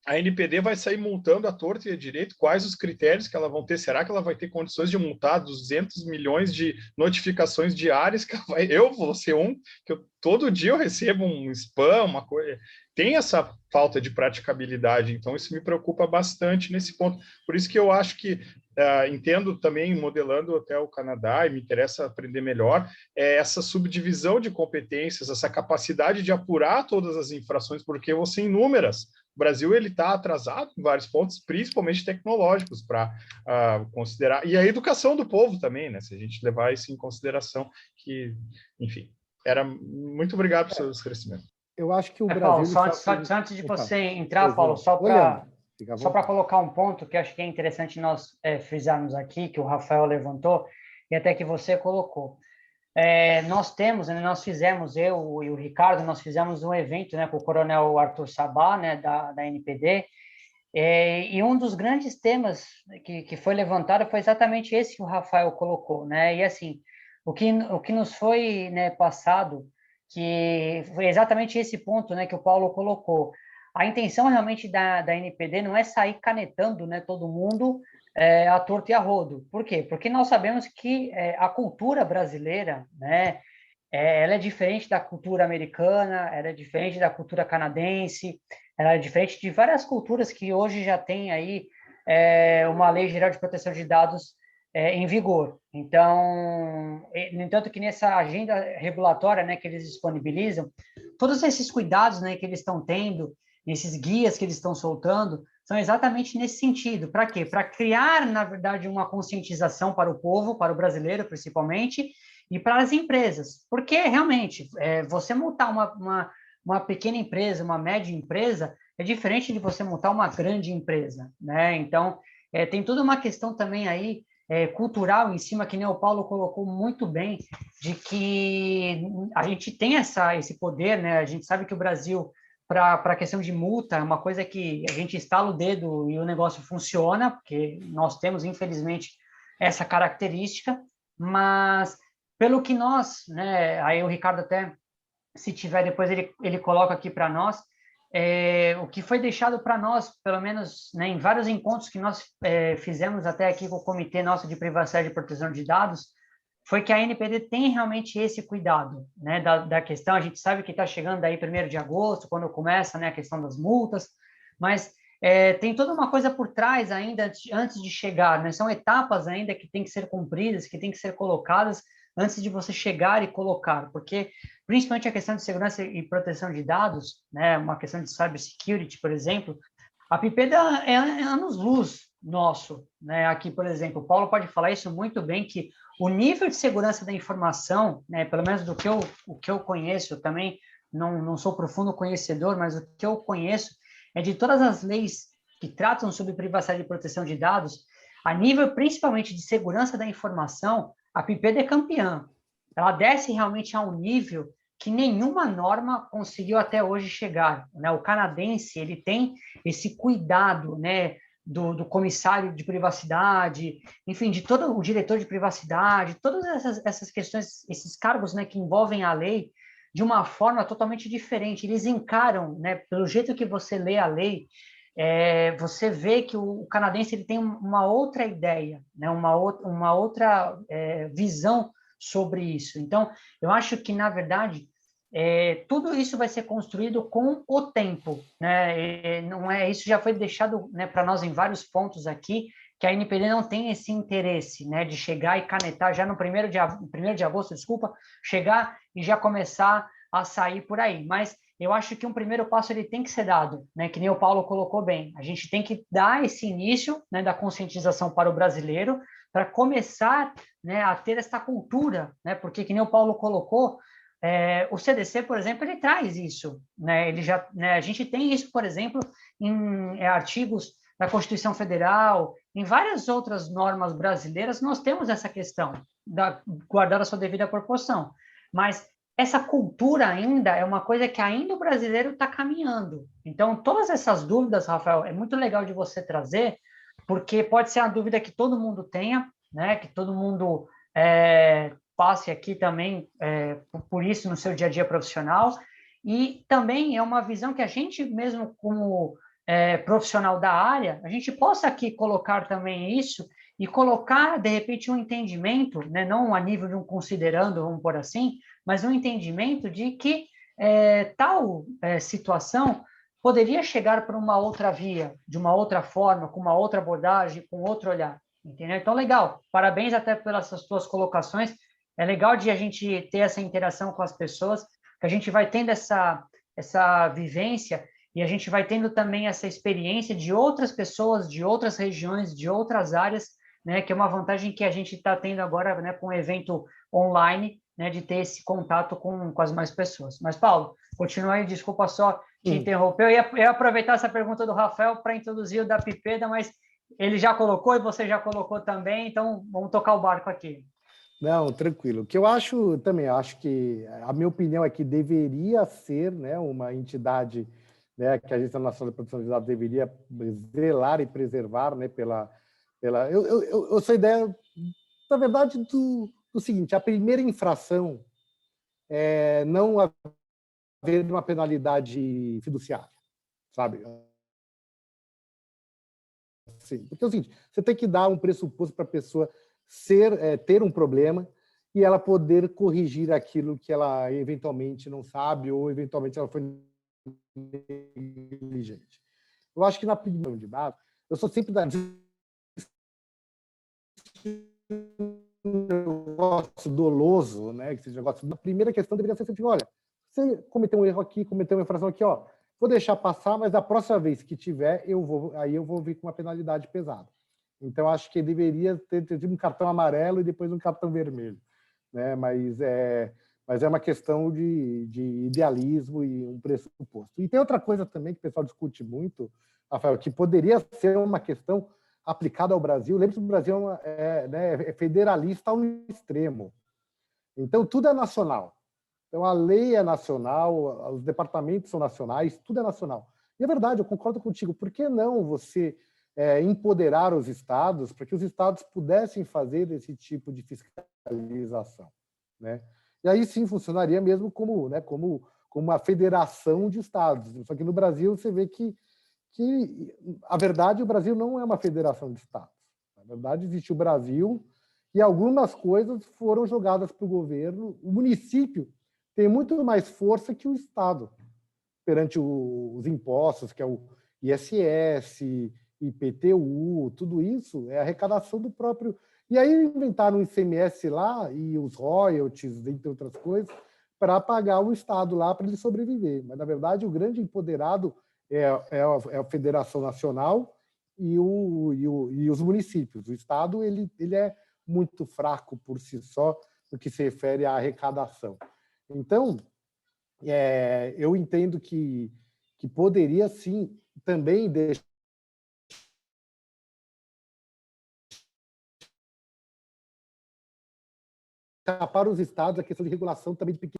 a NPD vai sair multando à torta e à direito. Quais os critérios que ela vão ter? Será que ela vai ter condições de multar 200 milhões de notificações diárias? Eu vou ser que todo dia eu recebo um spam, uma coisa. Tem essa falta de praticabilidade, então isso me preocupa bastante nesse ponto. Por isso que eu acho que, entendo também, modelando até o Canadá, e me interessa aprender melhor, essa subdivisão de competências, essa capacidade de apurar todas as infrações, porque vão ser inúmeras. O Brasil está atrasado em vários pontos, principalmente tecnológicos, para considerar. E a educação do povo também, né? Se a gente levar isso em consideração, que, enfim, muito obrigado pelo seu esclarecimento. Eu acho que o Brasil... Paulo, só antes de você entrar, Paulo, só para colocar um ponto que acho que é interessante nós frisarmos aqui, que o Rafael levantou, e até que você colocou. Nós fizemos, eu e o Ricardo, nós fizemos um evento, né, com o coronel Arthur Sabá, né, da NPD, e um dos grandes temas que foi levantado foi exatamente esse que o Rafael colocou, né, e assim, o que nos foi, né, passado, que foi exatamente esse ponto, né, que o Paulo colocou. A intenção realmente da NPD não é sair canetando, né, todo mundo à torto e a rodo. Por quê? Porque nós sabemos que a cultura brasileira, né, ela é diferente da cultura americana, ela é diferente da cultura canadense, ela é diferente de várias culturas que hoje já tem aí uma lei geral de proteção de dados em vigor. Então, no entanto que nessa agenda regulatória, né, que eles disponibilizam, todos esses cuidados, né, que eles estão tendo, esses guias que eles estão soltando, são exatamente nesse sentido. Para quê? Para criar, na verdade, uma conscientização para o povo, para o brasileiro, principalmente, e para as empresas. Porque, realmente, você multar uma pequena empresa, uma média empresa, é diferente de você multar uma grande empresa, né? Então, tem toda uma questão também aí cultural em cima, que nem o Paulo colocou muito bem, de que a gente tem esse poder, né? A gente sabe que o Brasil, para a questão de multa, é uma coisa que a gente estala o dedo e o negócio funciona, porque nós temos, infelizmente, essa característica, mas pelo que nós, né? Aí o Ricardo até, se tiver, depois ele coloca aqui para nós, o que foi deixado para nós, pelo menos, né, em vários encontros que nós fizemos até aqui com o Comitê Nosso de Privacidade e Proteção de Dados, foi que a ANPD tem realmente esse cuidado, né, da questão. A gente sabe que está chegando aí 1º de agosto, quando começa, né, a questão das multas, mas tem toda uma coisa por trás ainda antes de chegar, né? São etapas ainda que têm que ser cumpridas, que têm que ser colocadas antes de você chegar e colocar, porque principalmente a questão de segurança e proteção de dados, né, uma questão de cybersecurity, por exemplo, a Pipeda é anos-luz nosso, né? Aqui, por exemplo, o Paulo pode falar isso muito bem, que o nível de segurança da informação, né, pelo menos o que eu conheço, também não sou profundo conhecedor, mas o que eu conheço é de todas as leis que tratam sobre privacidade e proteção de dados, a nível principalmente de segurança da informação, a Pipeda é campeã. Ela desce realmente a um nível que nenhuma norma conseguiu até hoje chegar, né? O canadense, ele tem esse cuidado, né, do comissário de privacidade, enfim, de todo o diretor de privacidade, todas essas questões, esses cargos, né, que envolvem a lei, de uma forma totalmente diferente. Eles encaram, né, pelo jeito que você lê a lei, você vê que o canadense ele tem uma outra ideia, né, uma outra visão sobre isso. Então, eu acho que, na verdade, tudo isso vai ser construído com o tempo, né? Não é, isso já foi deixado, né, para nós em vários pontos aqui, que a ANPD não tem esse interesse, né, de chegar e canetar já no 1º de agosto, desculpa, chegar e já começar a sair por aí. Mas eu acho que um primeiro passo ele tem que ser dado, né, que nem o Paulo colocou bem. A gente tem que dar esse início, né, da conscientização para o brasileiro, para começar, né, a ter essa cultura, né, porque que nem o Paulo colocou, o CDC, por exemplo, ele traz isso, né? Ele já, né, a gente tem isso, por exemplo, em artigos da Constituição Federal, em várias outras normas brasileiras, nós temos essa questão da guardar a sua devida proporção. Mas essa cultura ainda é uma coisa que ainda o brasileiro está caminhando. Então, todas essas dúvidas, Rafael, é muito legal de você trazer, porque pode ser uma dúvida que todo mundo tenha, né? Que todo mundo passe aqui também por isso no seu dia a dia profissional, e também é uma visão que a gente mesmo como profissional da área, a gente possa aqui colocar também isso e colocar, de repente, um entendimento, né, não a nível de um considerando, vamos por assim, mas um entendimento de que tal situação poderia chegar por uma outra via, de uma outra forma, com uma outra abordagem, com outro olhar, entendeu? Então, legal, parabéns até pelas suas colocações. É legal de a gente ter essa interação com as pessoas, que a gente vai tendo essa vivência e a gente vai tendo também essa experiência de outras pessoas, de outras regiões, de outras áreas, né, que é uma vantagem que a gente está tendo agora, né, com o evento online, né, de ter esse contato com as mais pessoas. Mas, Paulo, continua aí, desculpa só te interromper. Eu ia aproveitar essa pergunta do Rafael para introduzir o da Pipeda, mas ele já colocou e você já colocou também, então vamos tocar o barco aqui. Não, tranquilo. O que eu acho também, acho que a minha opinião é que deveria ser, né, uma entidade, né, que a Agência Nacional de Proteção de Dados deveria zelar e preservar, né, eu sou a ideia, na verdade, do seguinte: a primeira infração é não haver uma penalidade fiduciária, sabe? Sim, porque é o seguinte, você tem que dar um pressuposto para a pessoa ter um problema e ela poder corrigir aquilo que ela eventualmente não sabe ou eventualmente ela foi negligente. Eu acho que na primeira de dados, eu sou sempre da negócio doloso, né? Que esse negócio, a primeira questão deveria ser sempre, olha, você cometeu um erro aqui, cometeu uma infração aqui, ó, vou deixar passar, mas da próxima vez que tiver, eu vou vir com uma penalidade pesada. Então, acho que deveria ter um cartão amarelo e depois um cartão vermelho, né? Mas é uma questão de idealismo e um pressuposto. E tem outra coisa também que o pessoal discute muito, Rafael, que poderia ser uma questão aplicada ao Brasil. Lembre-se que o Brasil é federalista ao extremo. Então, tudo é nacional. Então, a lei é nacional, os departamentos são nacionais, tudo é nacional. E é verdade, eu concordo contigo. Por que não você empoderar os estados para que os estados pudessem fazer esse tipo de fiscalização, né? E aí sim funcionaria mesmo como uma federação de estados. Só que no Brasil você vê que a verdade, o Brasil não é uma federação de estados. Na verdade, existe o Brasil e algumas coisas foram jogadas para o governo. O município tem muito mais força que o Estado perante os impostos, que é o ISS, IPTU, tudo isso é arrecadação do próprio. E aí inventaram o ICMS lá e os royalties, entre outras coisas, para pagar o Estado lá para ele sobreviver. Mas, na verdade, o grande empoderado é a Federação Nacional e os municípios. O Estado ele é muito fraco por si só no que se refere à arrecadação. Então, eu entendo que poderia, sim, também deixar para os estados a questão de regulação também de pequeno.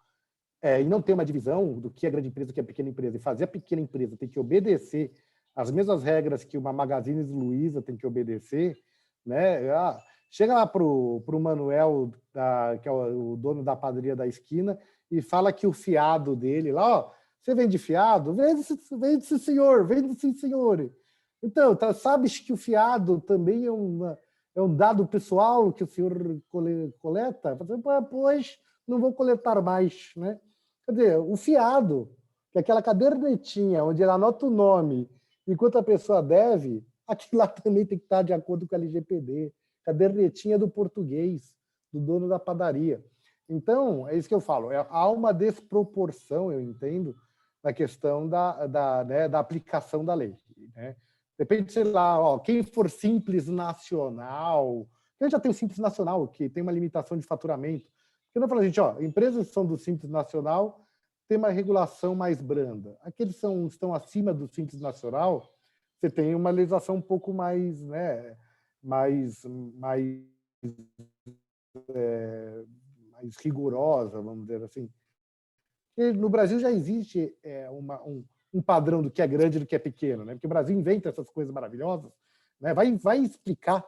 E não ter uma divisão do que é grande empresa e do que é pequena empresa, e fazer a pequena empresa ter que obedecer as mesmas regras que uma Magazine Luiza tem que obedecer, né? Chega lá para o Manuel, que é o dono da padaria da esquina, e fala que o fiado dele lá, ó, você vende fiado? Vende sim, senhor, vende sim, senhor. Então, sabes que o fiado também é um dado pessoal que o senhor coleta? Pois, não vou coletar mais, né? Quer dizer, o fiado, que é aquela cadernetinha onde ele anota o nome enquanto a pessoa deve, aquilo lá também tem que estar de acordo com a LGPD, cadernetinha do português, do dono da padaria. Então, é isso que eu falo, há uma desproporção, eu entendo, na questão da aplicação da lei. Né? Depende, sei lá, quem for Simples Nacional, a gente já tem o Simples Nacional, que tem uma limitação de faturamento. Porque não fala, gente, empresas que são do Simples Nacional têm uma regulação mais branda. Aqueles que estão acima do Simples Nacional, você tem uma legislação um pouco mais, né, mais rigorosa, vamos dizer assim. E no Brasil já existe um padrão do que é grande e do que é pequeno, né? Porque o Brasil inventa essas coisas maravilhosas, né? Vai explicar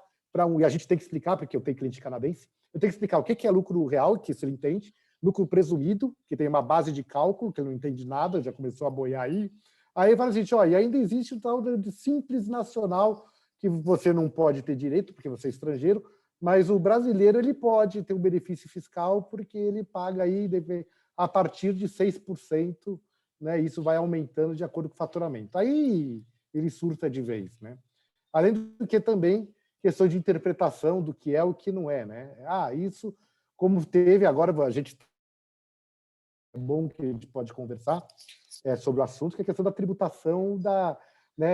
e a gente tem que explicar, porque eu tenho cliente canadense, eu tenho que explicar o que é lucro real, que isso ele entende, lucro presumido, que tem uma base de cálculo, que ele não entende nada, já começou a boiar aí. Aí fala assim, e ainda existe o tal de Simples Nacional, que você não pode ter direito, porque você é estrangeiro, mas o brasileiro ele pode ter um benefício fiscal, porque ele paga aí a partir de 6%, né? Isso vai aumentando de acordo com o faturamento. Aí ele surta de vez, né? Além do que também questão de interpretação do que é o que não é, né? Isso, como teve agora, é bom que a gente pode conversar sobre o assunto, que é a questão da tributação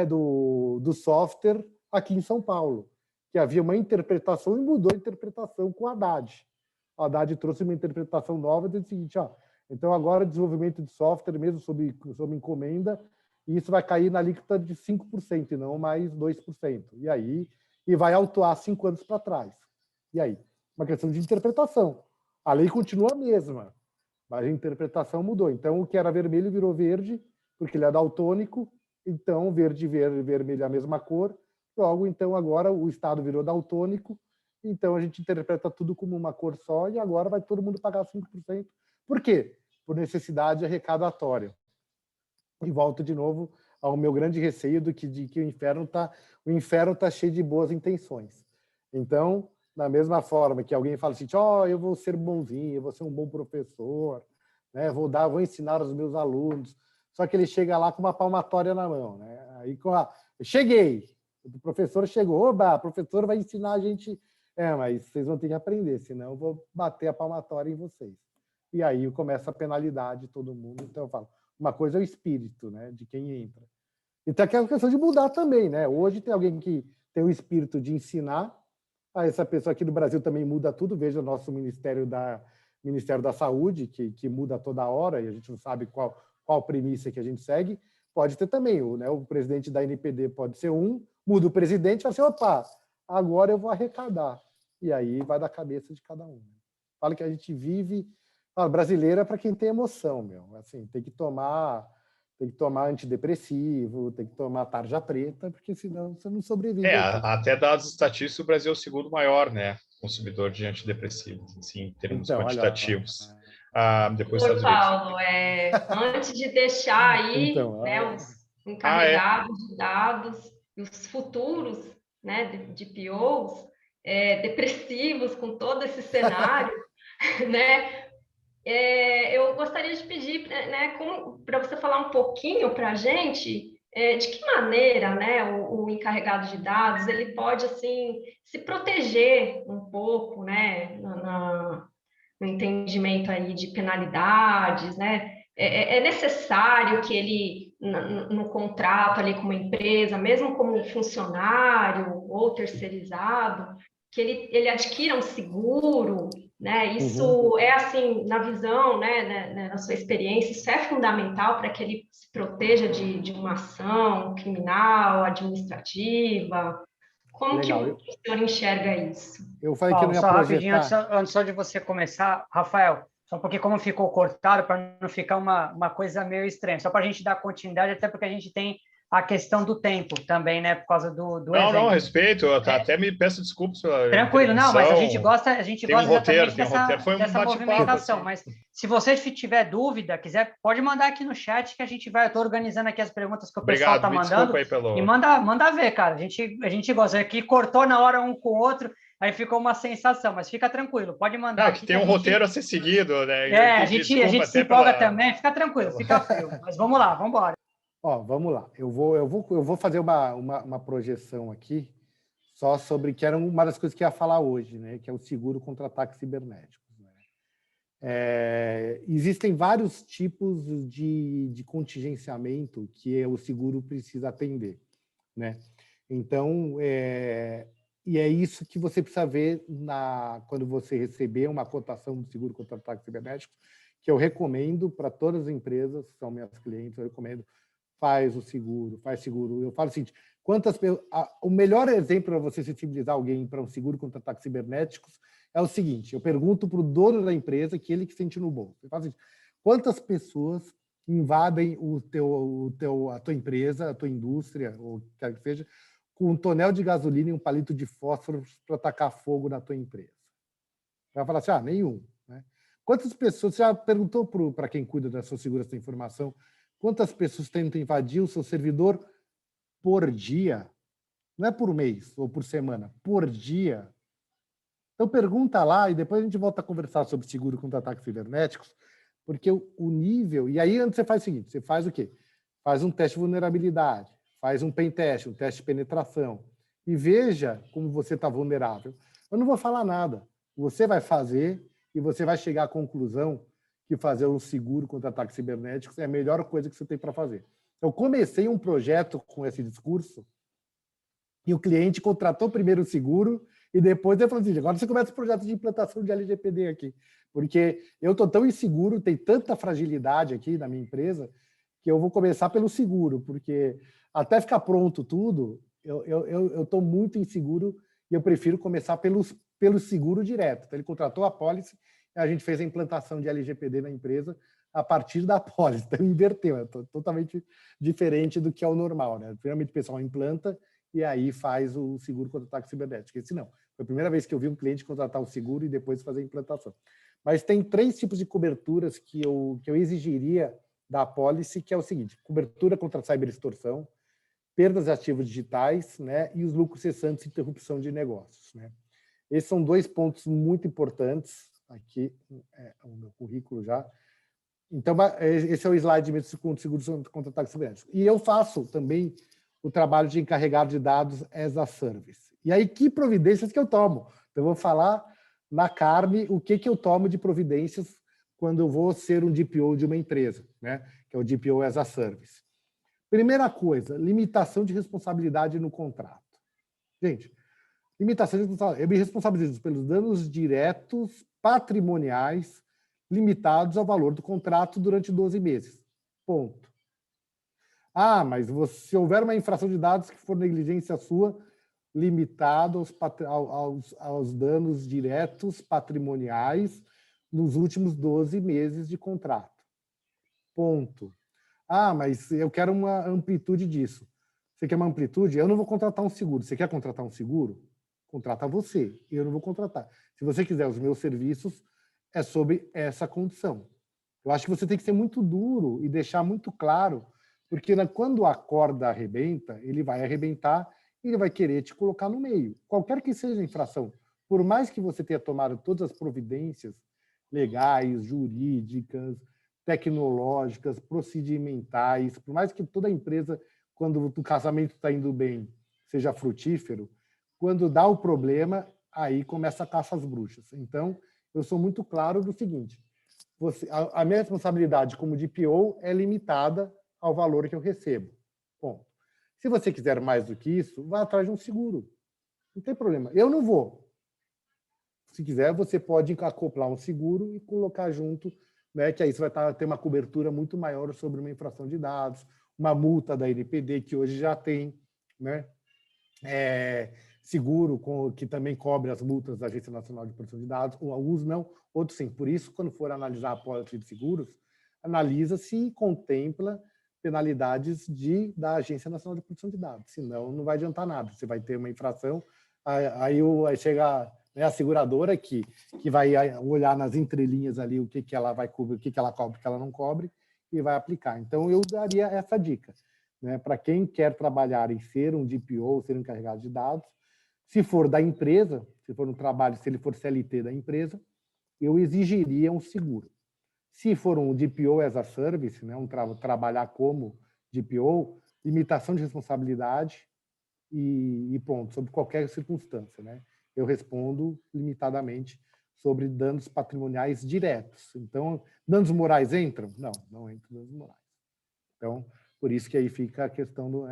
do software aqui em São Paulo, que havia uma interpretação e mudou a interpretação com o Haddad. O Haddad trouxe uma interpretação nova do seguinte, então agora desenvolvimento de software, mesmo sob encomenda, e isso vai cair na alíquota de 5% e não mais 2%. E vai autuar 5 anos para trás. E aí? Uma questão de interpretação. A lei continua a mesma, mas a interpretação mudou. Então, o que era vermelho virou verde, porque ele é daltônico, então verde e vermelho é a mesma cor. Logo, então, agora o Estado virou daltônico, então a gente interpreta tudo como uma cor só e agora vai todo mundo pagar 5%. Por quê? Por necessidade arrecadatória. E volto de novo ao meu grande receio de que o inferno está cheio de boas intenções. Então, da mesma forma que alguém fala assim, eu vou ser bonzinho, eu vou ser um bom professor, né? Vou ensinar os meus alunos, só que ele chega lá com uma palmatória na mão, né? Aí cheguei, o professor chegou, oba, o professor vai ensinar a gente, mas vocês vão ter que aprender, senão eu vou bater a palmatória em vocês. E aí começa a penalidade de todo mundo. Então eu falo, uma coisa é o espírito, né, de quem entra. Então é a questão de mudar também, né? Hoje tem alguém que tem o espírito de ensinar, essa pessoa aqui do Brasil também muda tudo, veja o nosso Ministério da Saúde, que muda toda hora, e a gente não sabe qual premissa que a gente segue. Pode ter também, o presidente da NPD pode ser muda o presidente e fala assim, opa, agora eu vou arrecadar. E aí vai da cabeça de cada um. Fala que a gente vive... brasileiro é para quem tem emoção, assim, tem que tomar antidepressivo, tem que tomar tarja preta, porque senão você não sobrevive. Até dados estatísticos, o Brasil é o segundo maior, né, consumidor de antidepressivos, assim, em termos quantitativos. Depois Doutor Paulo, antes de deixar aí os encarregados de dados, os futuros, né, de POs, depressivos com todo esse cenário, né? Eu gostaria de pedir, né, para você falar um pouquinho para a gente de que maneira, né, o encarregado de dados ele pode assim se proteger um pouco, né, no entendimento aí de penalidades, né? É necessário que ele, no contrato ali com uma empresa, mesmo como funcionário ou terceirizado, que ele adquira um seguro, né? Isso é assim, na visão, né, na sua experiência, isso é fundamental para que ele se proteja de uma ação criminal, administrativa. Como que Legal. o senhor enxerga isso? Eu falei que eu Paulo, não ia só rapidinho, projetar. antes só de você começar, Rafael, só porque como ficou cortado, para não ficar uma coisa meio estranha, só para a gente dar continuidade, até porque a gente tem a questão do tempo também, né, por causa do Não, evento. respeito, eu até me peço desculpas pela Tranquilo, não, mas a gente intervenção. gosta Tem um roteiro, exatamente tem um roteiro. Foi um dessa bate-papo, movimentação, assim. mas se você tiver dúvida, quiser, pode mandar aqui no chat que a gente vai, eu estou organizando aqui as perguntas que o pessoal Obrigado, está me mandando, desculpa aí pelo... e manda ver, cara, a gente gosta, aqui cortou na hora um com o outro, aí ficou uma sensação, mas fica tranquilo, pode mandar Não, aqui que tem um roteiro a ser seguido, né? a Desculpa gente se até empolga pela... também, fica tranquilo, fica frio, mas vamos lá, vamos embora. Ó, vamos lá. Eu vou fazer uma projeção aqui só sobre que era uma das coisas que eu ia falar hoje, né? Que é o seguro contra ataques cibernéticos. Né? Existem vários tipos de contingenciamento que o seguro precisa atender, né? Então, e é isso que você precisa ver quando você receber uma cotação do seguro contra ataques cibernéticos, que eu recomendo para todas as empresas que são minhas clientes, eu recomendo faz seguro. Eu falo o seguinte, o melhor exemplo para você sensibilizar alguém para um seguro contra ataques cibernéticos é o seguinte, eu pergunto para o dono da empresa, que ele que sente no bolso. Eu falo assim, quantas pessoas invadem a tua empresa, a tua indústria, ou quer que seja, com um tonel de gasolina e um palito de fósforo para atacar fogo na tua empresa? Vai falar assim, nenhum. Né? Quantas pessoas, você já perguntou para quem cuida da sua segurança da informação, quantas pessoas tentam invadir o seu servidor por dia? Não é por mês ou por semana, por dia. Então, pergunta lá e depois a gente volta a conversar sobre seguro contra ataques cibernéticos, porque o nível... E aí, antes você faz o seguinte, você faz o quê? Faz um teste de vulnerabilidade, faz um pen test, um teste de penetração, e veja como você está vulnerável. Eu não vou falar nada. Você vai fazer e você vai chegar à conclusão que fazer um seguro contra ataques cibernéticos é a melhor coisa que você tem para fazer. Eu comecei um projeto com esse discurso e o cliente contratou primeiro o seguro e depois ele falou assim, agora você começa o projeto de implantação de LGPD aqui, porque eu estou tão inseguro, tem tanta fragilidade aqui na minha empresa, que eu vou começar pelo seguro, porque até ficar pronto tudo, eu estou muito inseguro e eu prefiro começar pelo seguro direto. Então, ele contratou a pólice, a gente fez a implantação de LGPD na empresa a partir da pólice. Então, inverteu, é totalmente diferente do que é o normal. Né? Primeiramente, o pessoal implanta e aí faz o seguro contra ataque cibernético. Esse não. Foi a primeira vez que eu vi um cliente contratar o seguro e depois fazer a implantação. Mas tem 3 tipos de coberturas que eu exigiria da pólice, que é o seguinte, cobertura contra cyberextorsão, perdas de ativos digitais, né, e os lucros cessantes e interrupção de negócios. Né? Esses são 2 pontos muito importantes. Aqui o meu currículo já. Então, esse é o slide mesmo com o seguro contra ataques cibernéticos. E eu faço também o trabalho de encarregado de dados as a service. E aí, que providências que eu tomo? Então, eu vou falar na carne o que eu tomo de providências quando eu vou ser um DPO de uma empresa, né? Que é o DPO as a service. Primeira coisa, limitação de responsabilidade no contrato. Gente, limitação de responsabilidade. Eu me responsabilizo pelos danos diretos patrimoniais limitados ao valor do contrato durante 12 meses. Ponto. Mas se houver uma infração de dados que for negligência sua, limitado aos danos diretos patrimoniais nos últimos 12 meses de contrato. Ponto. Mas eu quero uma amplitude disso. Você quer uma amplitude? Eu não vou contratar um seguro. Você quer contratar um seguro? Contrata você. Eu não vou contratar. Se você quiser os meus serviços, é sob essa condição. Eu acho que você tem que ser muito duro e deixar muito claro, porque quando a corda arrebenta, ele vai arrebentar ele vai querer te colocar no meio. Qualquer que seja a infração, por mais que você tenha tomado todas as providências legais, jurídicas, tecnológicas, procedimentais, por mais que toda empresa, quando o casamento está indo bem, seja frutífero, quando dá o problema, aí começa a caça às bruxas. Então, eu sou muito claro do seguinte, a minha responsabilidade como DPO é limitada ao valor que eu recebo. Bom, se você quiser mais do que isso, vá atrás de um seguro. Não tem problema. Eu não vou. Se quiser, você pode acoplar um seguro e colocar junto, né, que aí você vai ter uma cobertura muito maior sobre uma infração de dados, uma multa da NPD, que hoje já tem, né? Seguro que também cobre as multas da Agência Nacional de Proteção de Dados, alguns não, outros sim. Por isso, quando for analisar a pólice de seguros, analisa se contempla penalidades da Agência Nacional de Proteção de Dados, senão não vai adiantar nada. Você vai ter uma infração, aí chega, né, a seguradora que vai olhar nas entrelinhas ali o que ela vai cobrir, o que ela cobre, o que ela não cobre, e vai aplicar. Então, eu daria essa dica, né, para quem quer trabalhar em ser um DPO, ser um encarregado de dados. Se for da empresa, se for um trabalho, se ele for CLT da empresa, eu exigiria um seguro. Se for um DPO as a service, né, trabalhar como DPO, limitação de responsabilidade e ponto, sobre qualquer circunstância, né? Eu respondo limitadamente sobre danos patrimoniais diretos. Então, danos morais entram? Não entram danos morais. Então, por isso que aí fica a questão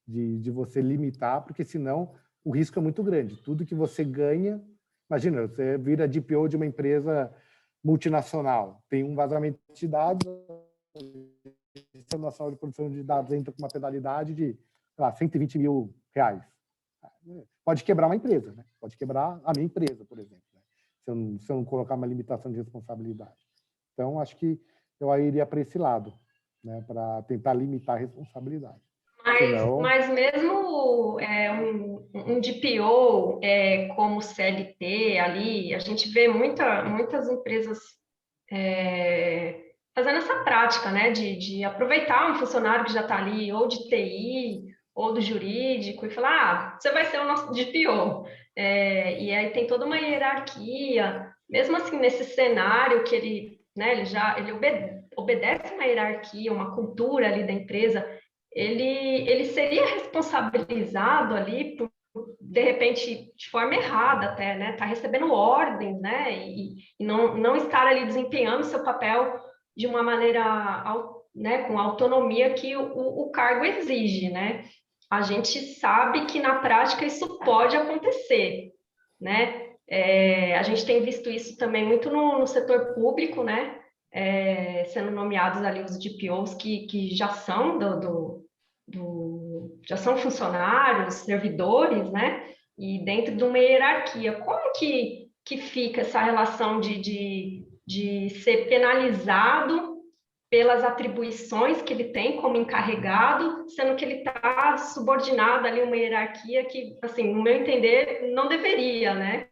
de você limitar, porque senão o risco é muito grande. Tudo que você ganha, imagina, você vira DPO de uma empresa multinacional, tem um vazamento de dados, a Agência Nacional de Proteção de Dados entra com uma penalidade de, sei lá, R$120 mil. Pode quebrar uma empresa, né? Pode quebrar a minha empresa, por exemplo, né? Se eu não colocar uma limitação de responsabilidade. Então, acho que eu iria para esse lado, né, para tentar limitar a responsabilidade. Mas mesmo um DPO como CLT ali, a gente vê muitas empresas fazendo essa prática, né, de aproveitar um funcionário que já está ali, ou de TI, ou do jurídico, e falar, você vai ser o nosso DPO. E aí tem toda uma hierarquia, mesmo assim, nesse cenário que ele, né, ele obedece uma hierarquia, uma cultura ali da empresa, ele seria responsabilizado ali por, de repente, de forma errada até, né? Tá recebendo ordens, né? E não estar ali desempenhando seu papel de uma maneira, né, com a autonomia que o cargo exige, né? A gente sabe que na prática isso pode acontecer, né? A gente tem visto isso também muito no setor público, né? Sendo nomeados ali os DPOs que já são já são funcionários, servidores, né? E dentro de uma hierarquia. Como que fica essa relação de ser penalizado pelas atribuições que ele tem como encarregado, sendo que ele está subordinado ali a uma hierarquia que, assim, no meu entender, não deveria, né?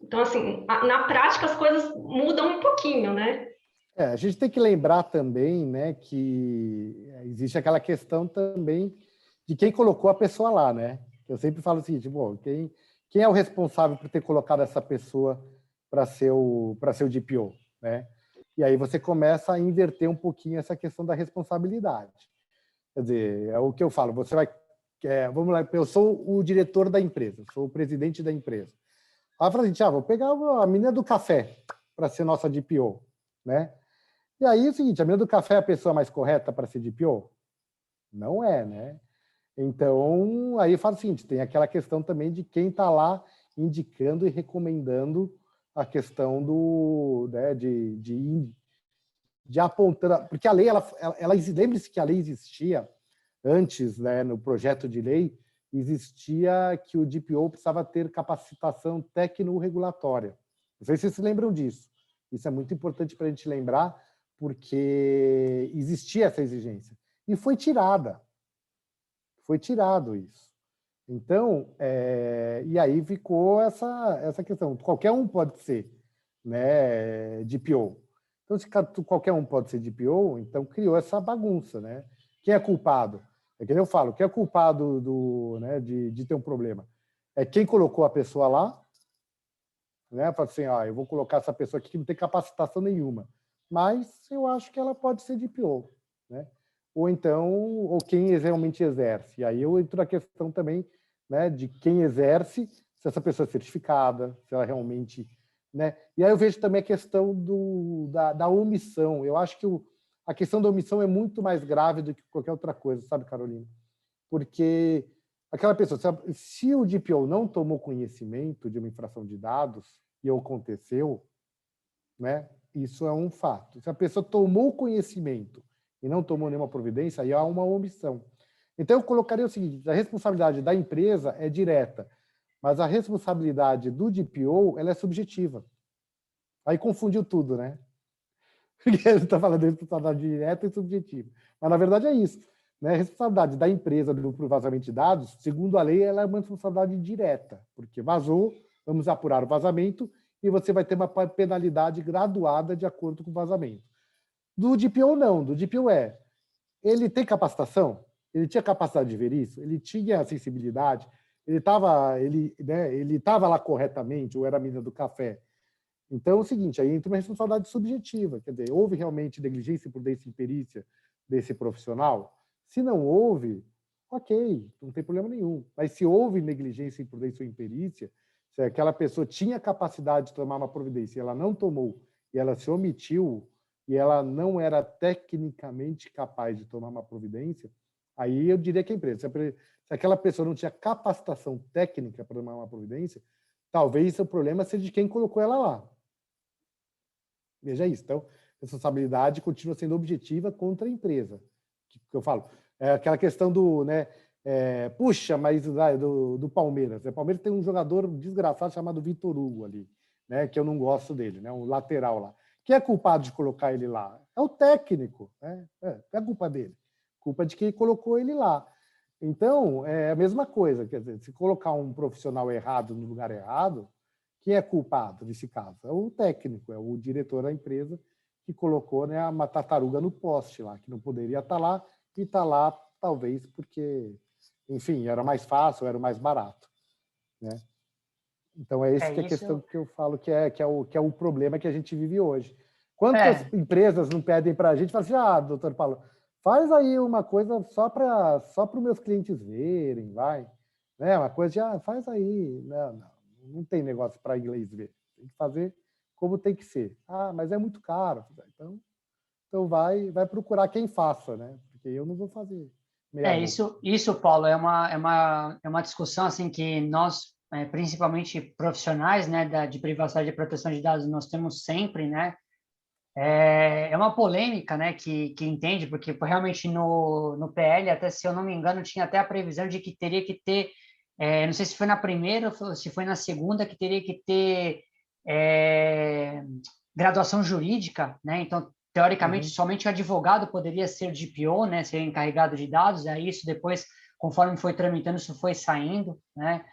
Então, assim, na prática as coisas mudam um pouquinho, né? A gente tem que lembrar também, né, que existe aquela questão também de quem colocou a pessoa lá, né? Eu sempre falo o seguinte, bom, quem é o responsável por ter colocado essa pessoa para ser o DPO, né? E aí você começa a inverter um pouquinho essa questão da responsabilidade. Quer dizer, é o que eu falo, você vai... vamos lá, eu sou o diretor da empresa, sou o presidente da empresa. Aí fala assim, vou pegar a menina do café para ser nossa DPO, né? E aí é o seguinte, a menina do café é a pessoa mais correta para ser DPO? Não é, né? Então, aí fala o seguinte, tem aquela questão também de quem está lá indicando e recomendando a questão né, de apontar, porque a lei, lembre-se que a lei existia antes, né, no projeto de lei, existia que o DPO precisava ter capacitação técnico-regulatória. Não sei se vocês se lembram disso. Isso é muito importante para a gente lembrar, porque existia essa exigência. E foi tirada. Foi tirado isso. Então, e aí ficou essa questão. Qualquer um pode ser, né, DPO. Então, se qualquer um pode ser DPO, então criou essa bagunça, né? Quem é culpado? É que nem eu falo, quem é culpado né, de ter um problema? É quem colocou a pessoa lá, né? Fala assim, eu vou colocar essa pessoa aqui que não tem capacitação nenhuma, mas eu acho que ela pode ser DPO, né? Ou quem realmente exerce. E aí eu entro na questão também, né, de quem exerce, se essa pessoa é certificada, se ela realmente, né? E aí eu vejo também a questão da omissão. Eu acho que a questão da omissão é muito mais grave do que qualquer outra coisa, sabe, Carolina? Porque aquela pessoa, se o DPO não tomou conhecimento de uma infração de dados e aconteceu, né, isso é um fato. Se a pessoa tomou conhecimento e não tomou nenhuma providência, aí há uma omissão. Então, eu colocaria o seguinte, a responsabilidade da empresa é direta, mas a responsabilidade do DPO ela é subjetiva. Aí confundiu tudo, né? Porque ele está falando de responsabilidade direta e subjetiva. Mas, na verdade, é isso. Né? A responsabilidade da empresa por vazamento de dados, segundo a lei, ela é uma responsabilidade direta, porque vazou, vamos apurar o vazamento e você vai ter uma penalidade graduada de acordo com o vazamento. Do DPO, não. Do DPO ele tem capacitação? Ele tinha capacidade de ver isso? Ele tinha sensibilidade? Ele estava lá corretamente ou era a mina do café? Então, é o seguinte, aí entra uma responsabilidade subjetiva, quer dizer, houve realmente negligência, imprudência e imperícia desse profissional? Se não houve, ok, não tem problema nenhum. Mas se houve negligência, imprudência ou imperícia, se aquela pessoa tinha capacidade de tomar uma providência e ela não tomou, e ela se omitiu, e ela não era tecnicamente capaz de tomar uma providência, aí eu diria que a empresa, se aquela pessoa não tinha capacitação técnica para tomar uma providência, talvez o problema seja de quem colocou ela lá. Veja isso. Então, a responsabilidade continua sendo objetiva contra a empresa. Que eu falo, é aquela questão do, né, puxa, mas do Palmeiras. O Palmeiras tem um jogador desgraçado chamado Vitor Hugo ali, né, que eu não gosto dele, né, um lateral lá. Quem é culpado de colocar ele lá? É o técnico, né? Não é culpa dele. Culpa de quem colocou ele lá. Então, é a mesma coisa. Quer dizer, se colocar um profissional errado no lugar errado, quem é culpado nesse caso? É o técnico, é o diretor da empresa que colocou, né, uma tartaruga no poste lá, que não poderia estar lá, e está lá talvez porque, enfim, era mais fácil, era mais barato, né? Então é isso que é a questão que eu falo que é o problema que a gente vive hoje. Quantas empresas não pedem para a gente, falam assim, doutor Paulo, faz aí uma coisa só para os meus clientes verem, vai, né? Uma coisa de, faz aí, não tem negócio para inglês ver, tem que fazer como tem que ser. Mas é muito caro, então vai procurar quem faça, né? Porque eu não vou fazer. Isso, Paulo, é uma discussão assim que nós, principalmente profissionais, né, de privacidade e proteção de dados, nós temos sempre, né? É uma polêmica, né, que entende, porque realmente no PL, até se eu não me engano, tinha até a previsão de que teria que ter, não sei se foi na primeira ou se foi na segunda, que teria que ter graduação jurídica, né? Então, teoricamente, somente o advogado poderia ser DPO, né, ser encarregado de dados, aí isso depois, conforme foi tramitando, isso foi saindo, né?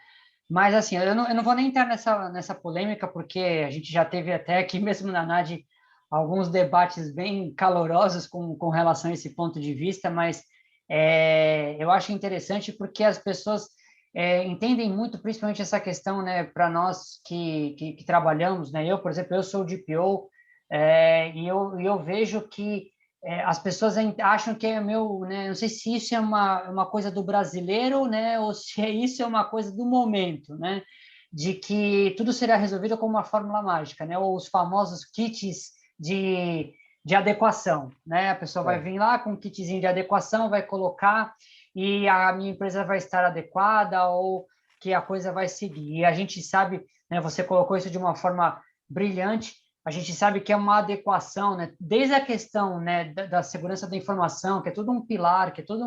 Mas, assim, eu não vou nem entrar nessa polêmica, porque a gente já teve até aqui mesmo na NAD alguns debates bem calorosos com relação a esse ponto de vista, mas eu acho interessante porque as pessoas entendem muito, principalmente essa questão, né, para nós que trabalhamos, né? Eu, por exemplo, eu sou DPO, e eu vejo que as pessoas acham que é meu, né? Não sei se isso é uma coisa do brasileiro, né? Ou se isso é uma coisa do momento, né? De que tudo será resolvido com uma fórmula mágica, né? Ou os famosos kits de adequação, né? A pessoa vai vir lá com um kitzinho de adequação, vai colocar e a minha empresa vai estar adequada ou que a coisa vai seguir. E a gente sabe, né? Você colocou isso de uma forma brilhante. A gente sabe que é uma adequação, né? Desde a questão, né, da segurança da informação, que é tudo um pilar, que é toda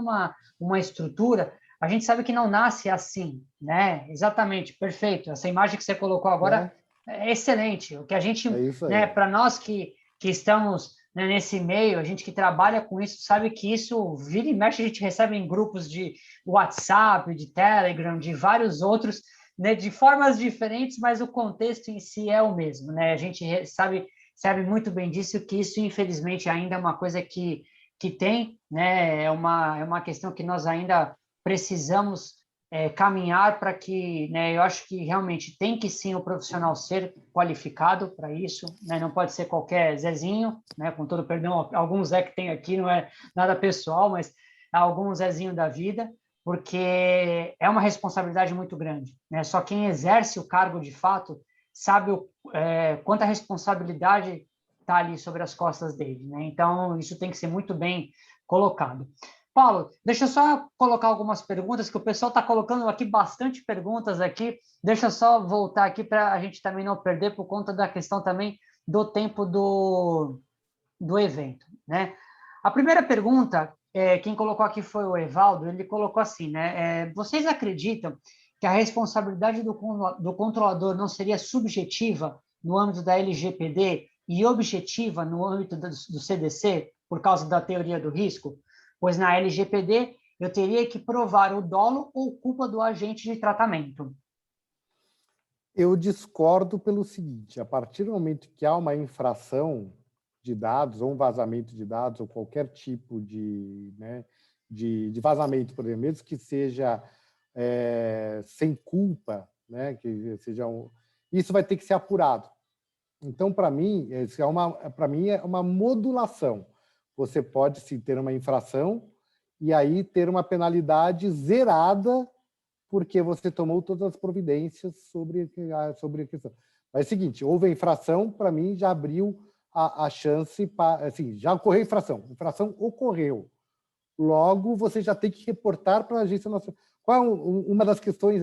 uma estrutura, a gente sabe que não nasce assim, né? Exatamente, perfeito. Essa imagem que você colocou agora é excelente. O que a gente, né, para nós que estamos, né, nesse meio, a gente que trabalha com isso, sabe que isso vira e mexe, a gente recebe em grupos de WhatsApp, de Telegram, de vários outros, né, de formas diferentes, mas o contexto em si é o mesmo, né? A gente sabe muito bem disso, que isso, infelizmente, ainda é uma coisa que que tem, né? É uma questão que nós ainda precisamos caminhar para que, né? Eu acho que realmente tem que sim o profissional ser qualificado para isso, né? Não pode ser qualquer Zezinho, né? Com todo perdão, algum Zé que tem aqui, não é nada pessoal, mas algum Zezinho da vida, porque é uma responsabilidade muito grande, né? Só quem exerce o cargo de fato sabe quanta responsabilidade está ali sobre as costas dele, né? Então, isso tem que ser muito bem colocado. Paulo, deixa eu só colocar algumas perguntas, que o pessoal está colocando aqui bastante perguntas aqui. Deixa eu só voltar aqui para a gente também não perder, por conta da questão também do tempo do evento, né? A primeira pergunta, quem colocou aqui foi o Evaldo, ele colocou assim, né? Vocês acreditam que a responsabilidade do controlador não seria subjetiva no âmbito da LGPD e objetiva no âmbito do CDC, por causa da teoria do risco? Pois na LGPD eu teria que provar o dolo ou culpa do agente de tratamento. Eu discordo pelo seguinte: a partir do momento que há uma infração de dados, ou um vazamento de dados, ou qualquer tipo de, né, de vazamento, por exemplo, mesmo que seja sem culpa, né, que seja isso vai ter que ser apurado. Então, para mim, é uma modulação. Você pode sim ter uma infração e aí ter uma penalidade zerada porque você tomou todas as providências sobre a questão. Mas é o seguinte: houve a infração, para mim já abriu a chance para, assim, já ocorreu infração ocorreu. Logo, você já tem que reportar para a Agência Nacional. Uma das questões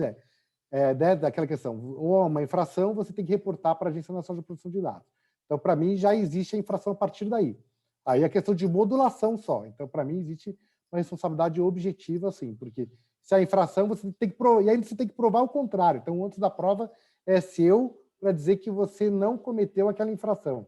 daquela questão, ou uma infração, você tem que reportar para a Agência Nacional de Proteção de Dados. Então, para mim, já existe a infração a partir daí. Aí é questão de modulação só. Então, para mim, existe uma responsabilidade objetiva, sim, porque se a infração, você tem que provar, e aí você tem que provar o contrário. Então, antes da prova é seu para dizer que você não cometeu aquela infração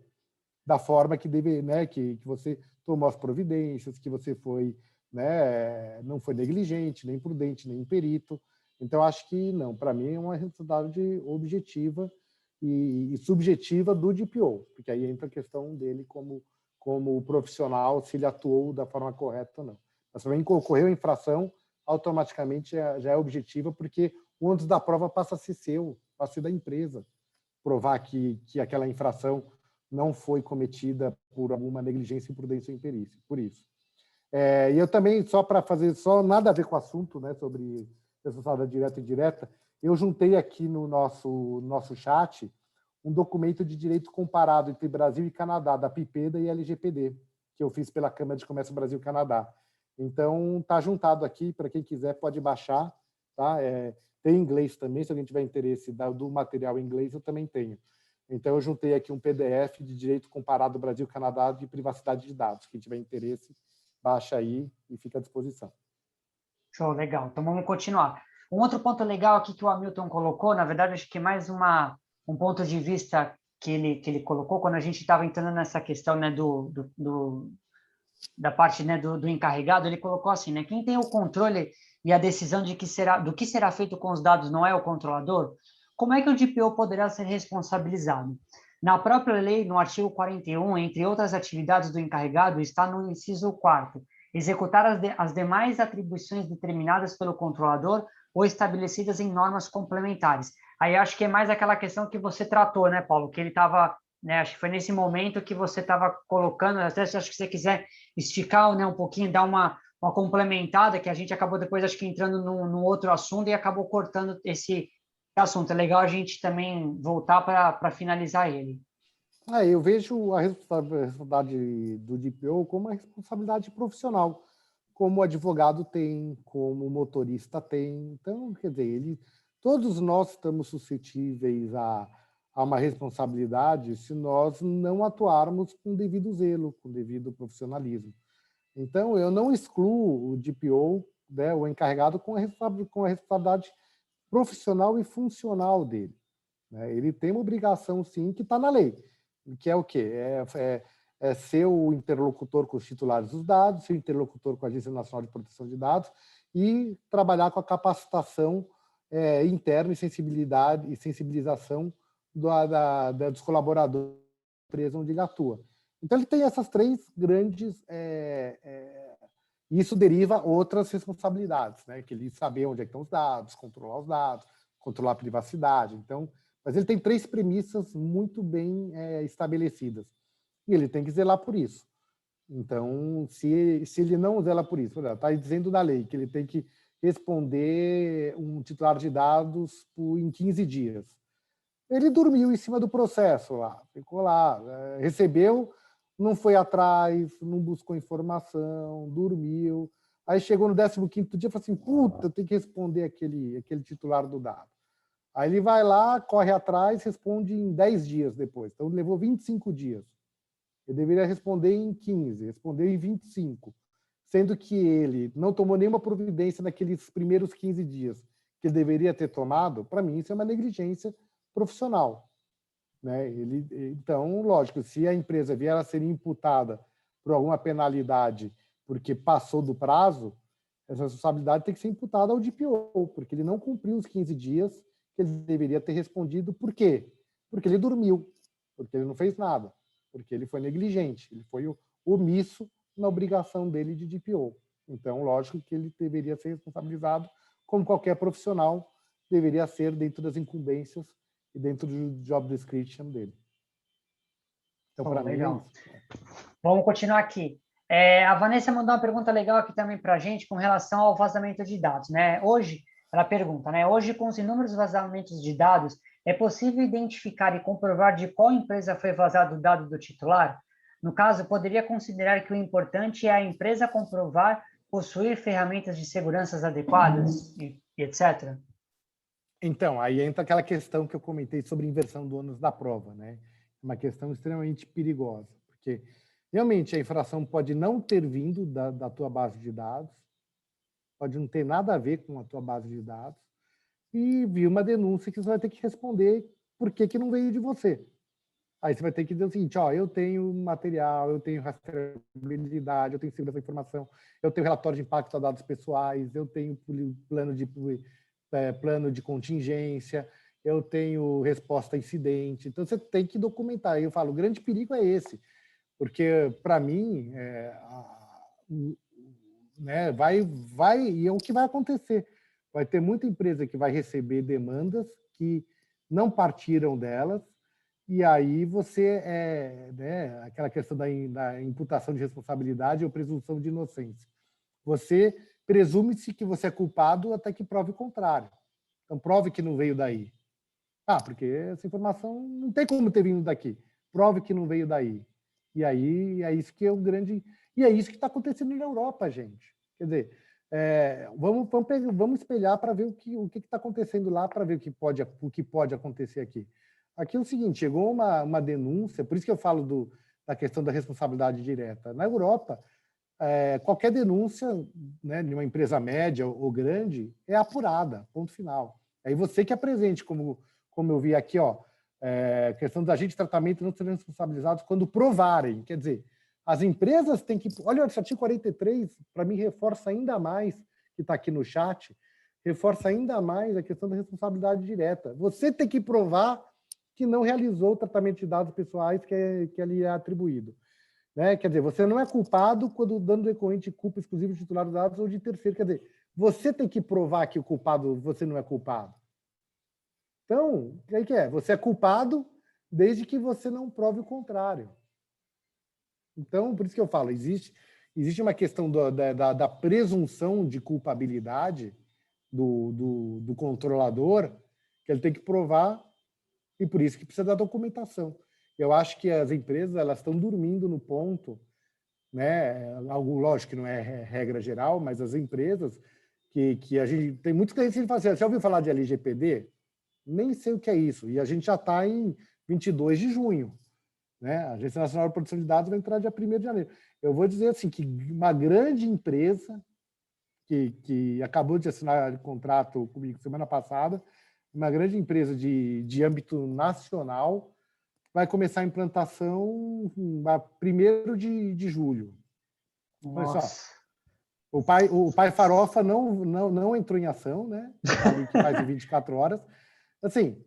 da forma que deve, né, que você tomou as providências, que você foi, né, não foi negligente, nem prudente, nem perito. Então, acho que não. Para mim, é uma responsabilidade objetiva e subjetiva do DPO, porque aí entra a questão dele como profissional, se ele atuou da forma correta ou não. Mas também ocorreu a infração, automaticamente já é objetiva, porque o ônus da prova passa a ser seu, passa a ser da empresa, provar que aquela infração não foi cometida por alguma negligência, imprudência ou imperícia, por isso. E eu também, só para fazer, só nada a ver com o assunto, né, sobre responsabilidade direta e indireta, eu juntei aqui no nosso chat um documento de direito comparado entre Brasil e Canadá, da PIPEDA e LGPD, que eu fiz pela Câmara de Comércio Brasil e Canadá. Então, está juntado aqui, para quem quiser pode baixar, tá? Tem inglês também, se alguém tiver interesse do material em inglês, eu também tenho. Então, eu juntei aqui um PDF de direito comparado Brasil-Canadá de privacidade de dados. Quem tiver interesse, baixa aí e fica à disposição. Show, legal. Então, vamos continuar. Um outro ponto legal aqui que o Hamilton colocou, na verdade, acho que é mais um ponto de vista que ele colocou quando a gente estava entrando nessa questão, né, da parte, né, do encarregado. Ele colocou assim, né, quem tem o controle e a decisão do que será feito com os dados não é o controlador, como é que o DPO poderá ser responsabilizado? Na própria lei, no artigo 41, entre outras atividades do encarregado, está no inciso 4º, executar as demais atribuições determinadas pelo controlador ou estabelecidas em normas complementares. Aí acho que é mais aquela questão que você tratou, né, Paulo? Que ele estava, né, acho que foi nesse momento que você estava colocando, até acho que você quiser esticar, né, um pouquinho, dar uma complementada, que a gente acabou depois, acho que entrando num outro assunto e acabou cortando esse assunto. É legal a gente também voltar para finalizar ele. Eu vejo a responsabilidade do DPO como uma responsabilidade profissional, como o advogado tem, como o motorista tem. Então, quer dizer, todos nós estamos suscetíveis a uma responsabilidade se nós não atuarmos com devido zelo, com devido profissionalismo. Então, eu não excluo o DPO, né, o encarregado, com a responsabilidade profissional e funcional dele. Né? Ele tem uma obrigação, sim, que está na lei, que é o quê? É ser o interlocutor com os titulares dos dados, ser o interlocutor com a Agência Nacional de Proteção de Dados e trabalhar com a capacitação interna e sensibilização dos colaboradores da empresa onde ele atua. Então, ele tem essas três grandes... isso deriva outras responsabilidades, né? Que ele saber onde é que estão os dados, controlar a privacidade. Então, mas ele tem três premissas muito bem estabelecidas. E ele tem que zelar por isso. Então, se ele não zela por isso, está dizendo da lei que ele tem que responder um titular de dados em 15 dias. Ele dormiu em cima do processo lá, ficou lá, recebeu, não foi atrás, não buscou informação, dormiu. Aí chegou no 15º dia e falou assim, puta, tem que responder aquele titular do dado. Aí ele vai lá, corre atrás, responde em 10 dias depois. Então, levou 25 dias. Ele deveria responder em 15, respondeu em 25, sendo que ele não tomou nenhuma providência naqueles primeiros 15 dias que ele deveria ter tomado. Para mim, isso é uma negligência profissional. Né? Então, lógico, se a empresa vier a ser imputada por alguma penalidade porque passou do prazo, essa responsabilidade tem que ser imputada ao DPO, porque ele não cumpriu os 15 dias que ele deveria ter respondido. Por quê? Porque ele dormiu, porque ele não fez nada, porque ele foi negligente, ele foi omisso na obrigação dele de DPO. Então, lógico que ele deveria ser responsabilizado, como qualquer profissional deveria ser, dentro das incumbências e dentro do job description dele. Então, para mim, é isso. Vamos continuar aqui. A Vanessa mandou uma pergunta legal aqui também para a gente com relação ao vazamento de dados, né? Hoje, ela pergunta, né? Hoje, com os inúmeros vazamentos de dados, é possível identificar e comprovar de qual empresa foi vazado o dado do titular? No caso, poderia considerar que o importante é a empresa comprovar, possuir ferramentas de segurança adequadas e etc.? Então, aí entra aquela questão que eu comentei sobre inversão do ônus da prova, né? Uma questão extremamente perigosa, porque realmente a infração pode não ter vindo da tua base de dados, pode não ter nada a ver com a tua base de dados, e vir uma denúncia que você vai ter que responder por que não veio de você. Aí você vai ter que dizer o seguinte, ó, eu tenho material, eu tenho rastreabilidade, eu tenho segurança da informação, eu tenho relatório de impacto a dados pessoais, eu tenho plano de contingência, eu tenho resposta a incidente. Então, você tem que documentar. E eu falo, o grande perigo é esse, porque, para mim, né, e é o que vai acontecer. Vai ter muita empresa que vai receber demandas que não partiram delas, e aí você, né, aquela questão da imputação de responsabilidade ou presunção de inocência. Você presume-se que você é culpado até que prove o contrário. Então, prove que não veio daí. Porque essa informação não tem como ter vindo daqui. Prove que não veio daí. E aí é isso que é o grande... E é isso que está acontecendo na Europa, gente. Quer dizer, vamos espelhar para ver o que está acontecendo lá, para ver o que pode acontecer aqui. Aqui é o seguinte, chegou uma denúncia, por isso que eu falo da questão da responsabilidade direta. Na Europa, qualquer denúncia, né, de uma empresa média ou grande é apurada, ponto final. Aí você que apresente, como eu vi aqui, questão da agente de tratamento não serem responsabilizados quando provarem. Quer dizer, as empresas têm que... Olha, o artigo 43, para mim, reforça ainda mais, que está aqui no chat, reforça ainda mais a questão da responsabilidade direta. Você tem que provar que não realizou o tratamento de dados pessoais que lhe é atribuído. Né? Quer dizer, você não é culpado quando o dano decorrente de culpa exclusiva de titular dos dados ou de terceiro. Quer dizer, você tem que provar que o culpado, você não é culpado. Então, o que é? Você é culpado desde que você não prove o contrário. Então, por isso que eu falo, existe uma questão da presunção de culpabilidade do controlador, que ele tem que provar, e por isso que precisa da documentação. Eu acho que as empresas elas estão dormindo no ponto, né? Algo, lógico que não é regra geral, mas as empresas que a gente tem muitos clientes que falam assim, você já ouviu falar de LGPD? Nem sei o que é isso. E a gente já está em 22 de junho. Né? A Agência Nacional de Proteção de Dados vai entrar dia 1º de janeiro. Eu vou dizer assim, que uma grande empresa que acabou de assinar contrato comigo semana passada, uma grande empresa de âmbito nacional, vai começar a implantação a 1º de julho. Olha só, o pai Farofa não entrou em ação, né? Que faz em 24 horas. Assim,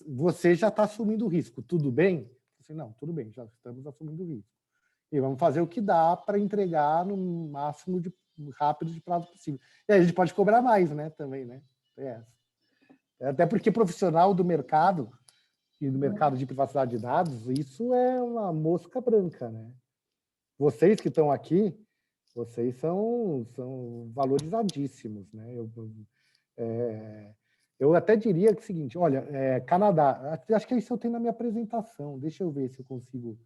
você já está assumindo o risco. Tudo bem? Assim, não, tudo bem, já estamos assumindo o risco. E vamos fazer o que dá para entregar no máximo de rápido de prazo possível. E aí a gente pode cobrar mais, né? Também, né? Até porque profissional do mercado e do mercado de privacidade de dados, isso é uma mosca branca, né? Vocês que estão aqui, vocês são valorizadíssimos, né? Eu até diria que é o seguinte, olha, Canadá, acho que isso eu tenho na minha apresentação, deixa eu ver se eu consigo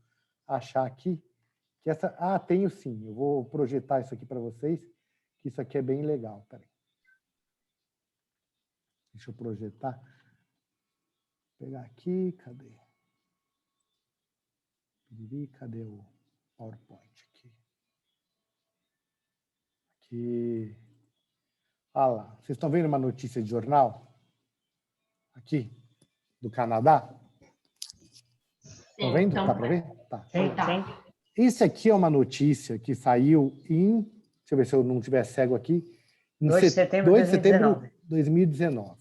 achar aqui, que tenho sim, eu vou projetar isso aqui para vocês, que isso aqui é bem legal, peraí. Deixa eu projetar. Vou pegar aqui, cadê? Cadê o PowerPoint aqui? Aqui. Ah lá, vocês estão vendo uma notícia de jornal? Aqui, do Canadá? Estão vendo? Então, Tá para ver? Tá. tá. Isso aqui é uma notícia que saiu em, deixa eu ver se eu não estiver cego aqui, em 2 de setembro de 2019.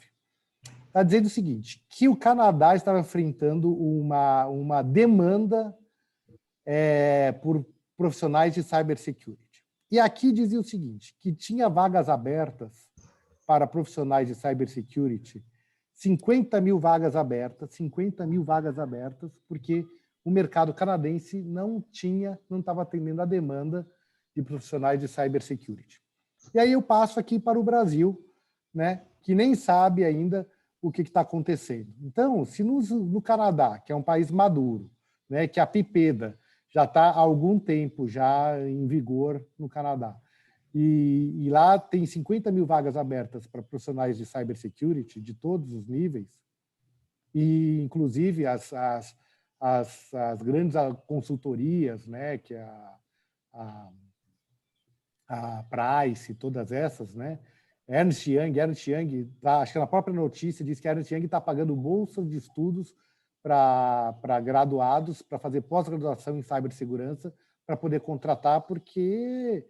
Está dizendo o seguinte, que o Canadá estava enfrentando uma demanda por profissionais de cybersecurity. E aqui dizia o seguinte, que tinha vagas abertas para profissionais de cybersecurity, 50 mil vagas abertas, porque o mercado canadense não estava atendendo a demanda de profissionais de cybersecurity. E aí eu passo aqui para o Brasil, né, que nem sabe ainda o que está acontecendo. Então, se no Canadá, que é um país maduro, né, que a PIPEDA já está há algum tempo já em vigor no Canadá, e lá tem 50 mil vagas abertas para profissionais de cybersecurity de todos os níveis, e inclusive as grandes consultorias, né, que a Price, todas essas, né, Ernst Young, acho que na própria notícia diz que a Ernst Young está pagando bolsas de estudos para graduados, para fazer pós-graduação em cibersegurança, para poder contratar, porque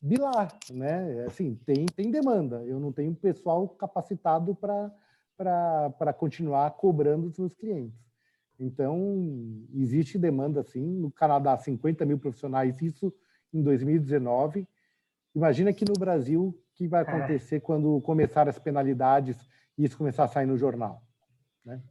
bilar, né? Assim, tem demanda. Eu não tenho pessoal capacitado para continuar cobrando dos meus clientes. Então, existe demanda, sim. No Canadá, 50 mil profissionais, isso em 2019. Imagina que no Brasil, o que vai acontecer quando começar as penalidades e isso começar a sair no jornal, né?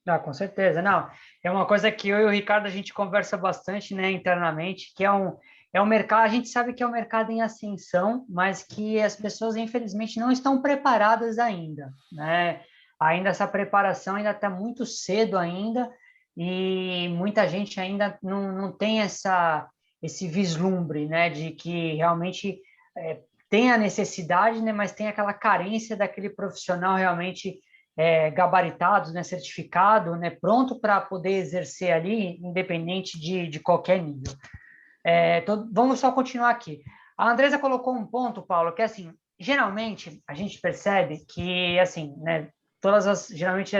Não, com certeza. Não, é uma coisa que eu e o Ricardo, a gente conversa bastante, né, internamente, que é um mercado, a gente sabe que é um mercado em ascensão, mas que as pessoas, infelizmente, não estão preparadas ainda, né? Ainda essa preparação ainda está muito cedo ainda, e muita gente ainda não tem esse vislumbre, né, de que realmente tem a necessidade, né, mas tem aquela carência daquele profissional realmente gabaritado, né, certificado, né, pronto para poder exercer ali, independente de qualquer nível. Então, vamos só continuar aqui. A Andresa colocou um ponto, Paulo, que assim, geralmente a gente percebe que, assim, né, geralmente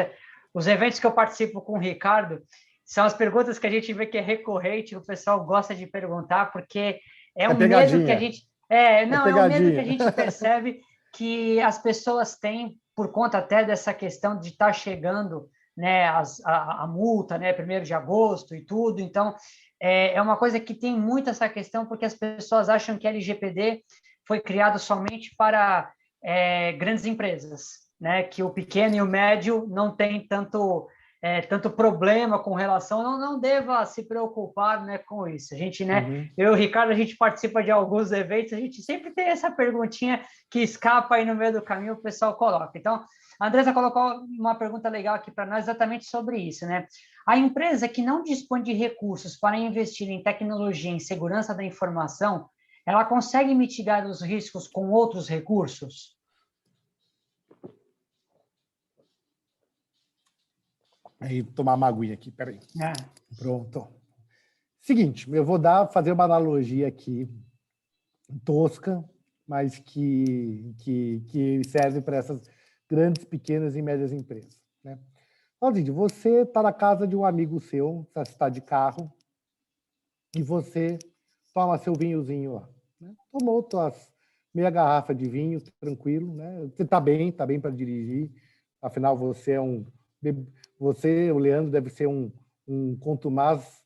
os eventos que eu participo com o Ricardo são as perguntas que a gente vê que é recorrente, o pessoal gosta de perguntar, porque é um medo que a gente... é um medo que a gente percebe que as pessoas têm por conta até dessa questão de estar chegando, né, a multa, né, 1º de agosto e tudo. Então, é uma coisa que tem muito essa questão, porque as pessoas acham que a LGPD foi criado somente para grandes empresas, né, que o pequeno e o médio não tem tanto problema com relação, não deva se preocupar, né, com isso. A gente, né, eu e o Ricardo, a gente participa de alguns eventos, a gente sempre tem essa perguntinha que escapa aí no meio do caminho, o pessoal coloca. Então, a Andresa colocou uma pergunta legal aqui para nós exatamente sobre isso, né? A empresa que não dispõe de recursos para investir em tecnologia em segurança da informação, ela consegue mitigar os riscos com outros recursos? Aí, tomar uma aguinha aqui, peraí. Pronto. Seguinte, eu vou fazer uma analogia aqui, tosca, mas que serve para essas grandes, pequenas e médias empresas, né? Então, você está na casa de um amigo seu, você está de carro, e você toma seu vinhozinho lá, né? Tomou suas meia garrafa de vinho, tranquilo, né? Você está bem para dirigir, afinal você o Leandro deve ser um contumaz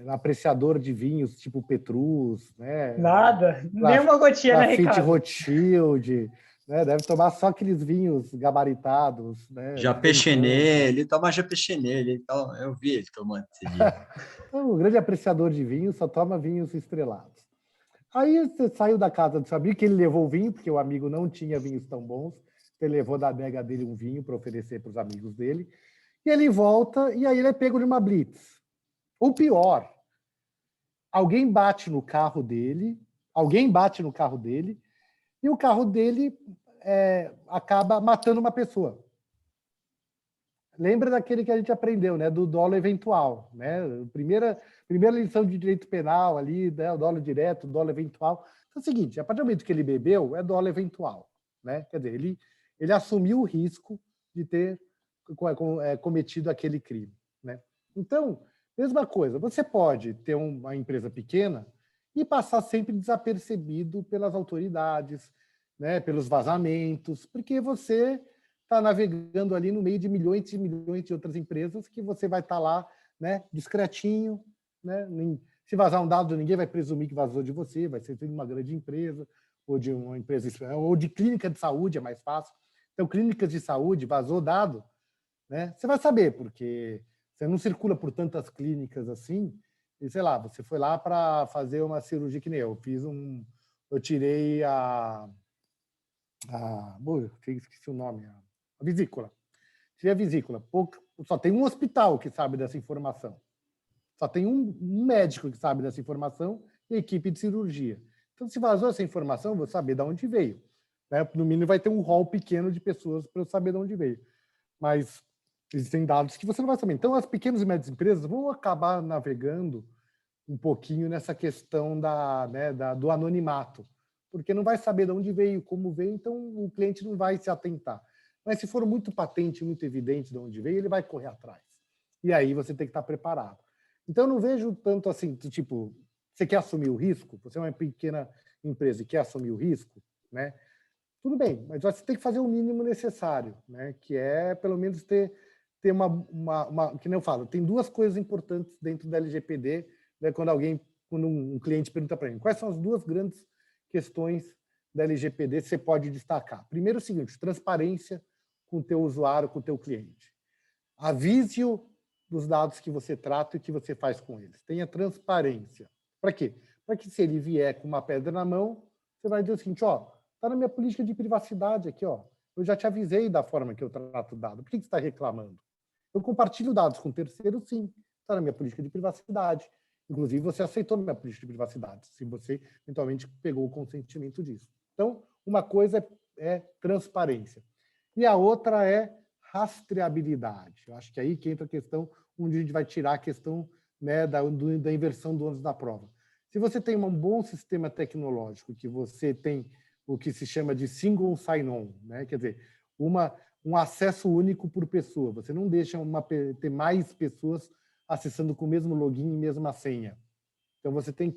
apreciador de vinhos tipo Petrus, né? Nada, nem uma gotinha, né, Lafite Ricardo? Rothschild, né? Deve tomar só aqueles vinhos gabaritados, né? Japechenê, ele toma Japechenê, eu vi ele tomando esse dia. Então, um grande apreciador de vinho, só toma vinhos estrelados. Aí você saiu da casa do seu amigo, que ele levou o vinho, porque o amigo não tinha vinhos tão bons, ele levou da adega dele um vinho para oferecer para os amigos dele, e ele volta, e aí ele é pego de uma blitz. Ou pior, alguém bate no carro dele, e o carro dele acaba matando uma pessoa. Lembra daquele que a gente aprendeu, né, do dolo eventual, né? Primeira lição de direito penal ali, né, o dolo direto, o dolo eventual. Então é o seguinte, a partir do momento que ele bebeu, é dolo eventual, né? Quer dizer, ele assumiu o risco de ter cometido aquele crime, né? Então, mesma coisa, você pode ter uma empresa pequena e passar sempre desapercebido pelas autoridades, né, pelos vazamentos, porque você está navegando ali no meio de milhões e milhões de outras empresas que você vai estar lá, né, discretinho, né? Se vazar um dado, ninguém vai presumir que vazou de você, vai ser de uma grande empresa ou de uma empresa ou de clínica de saúde, é mais fácil. Então, clínicas de saúde, vazou dado, né? Você vai saber, porque você não circula por tantas clínicas assim. E sei lá, você foi lá para fazer uma cirurgia que nem eu tirei esqueci o nome, a vesícula. Tirei a vesícula. Só tem um hospital que sabe dessa informação. Só tem um médico que sabe dessa informação e a equipe de cirurgia. Então, se vazou essa informação, eu vou saber de onde veio, né? No mínimo, vai ter um rol pequeno de pessoas para eu saber de onde veio. Mas existem dados que você não vai saber. Então, as pequenas e médias empresas vão acabar navegando um pouquinho nessa questão do anonimato, porque não vai saber de onde veio, como veio, então o cliente não vai se atentar. Mas se for muito patente, muito evidente de onde veio, ele vai correr atrás. E aí você tem que estar preparado. Então, eu não vejo tanto assim, tipo, você quer assumir o risco? Você é uma pequena empresa e quer assumir o risco, né? Tudo bem, mas você tem que fazer o mínimo necessário, né? Que é, pelo menos, ter que nem eu falo, tem duas coisas importantes dentro da LGPD, né? Quando um cliente pergunta para mim, quais são as duas grandes questões da LGPD que você pode destacar? Primeiro, o seguinte, transparência com o teu usuário, com o teu cliente. Avise-o dos dados que você trata e que você faz com eles. Tenha transparência. Para quê? Para que se ele vier com uma pedra na mão, você vai dizer o seguinte, está na minha política de privacidade aqui, eu já te avisei da forma que eu trato o dado. Por que você está reclamando? Eu compartilho dados com terceiros, sim. Está na minha política de privacidade. Inclusive, você aceitou na minha política de privacidade, se você eventualmente pegou o consentimento disso. Então, uma coisa é transparência. E a outra é rastreabilidade. Eu acho que aí que entra a questão onde a gente vai tirar a questão, né, da inversão do ônus da prova. Se você tem um bom sistema tecnológico, que você tem o que se chama de single sign-on, né, quer dizer, um acesso único por pessoa, você não deixa ter mais pessoas acessando com o mesmo login e mesma senha. Então, você tem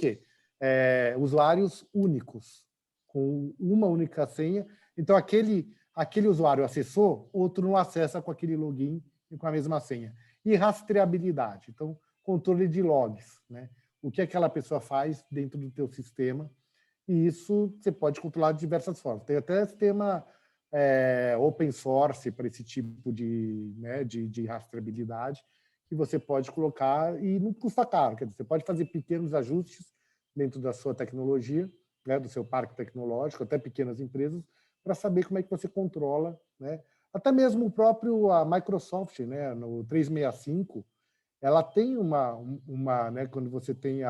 usuários únicos, com uma única senha. Então, aquele usuário acessou, outro não acessa com aquele login e com a mesma senha. E rastreabilidade, então, controle de logs, né? O que aquela pessoa faz dentro do teu sistema, e isso você pode controlar de diversas formas. Tem até sistema open source para esse tipo de rastreabilidade, que você pode colocar e não custa caro. Quer dizer, você pode fazer pequenos ajustes dentro da sua tecnologia, né, do seu parque tecnológico, até pequenas empresas, para saber como é que você controla, né? Até mesmo a Microsoft, né, no 365, ela tem né, quando você tem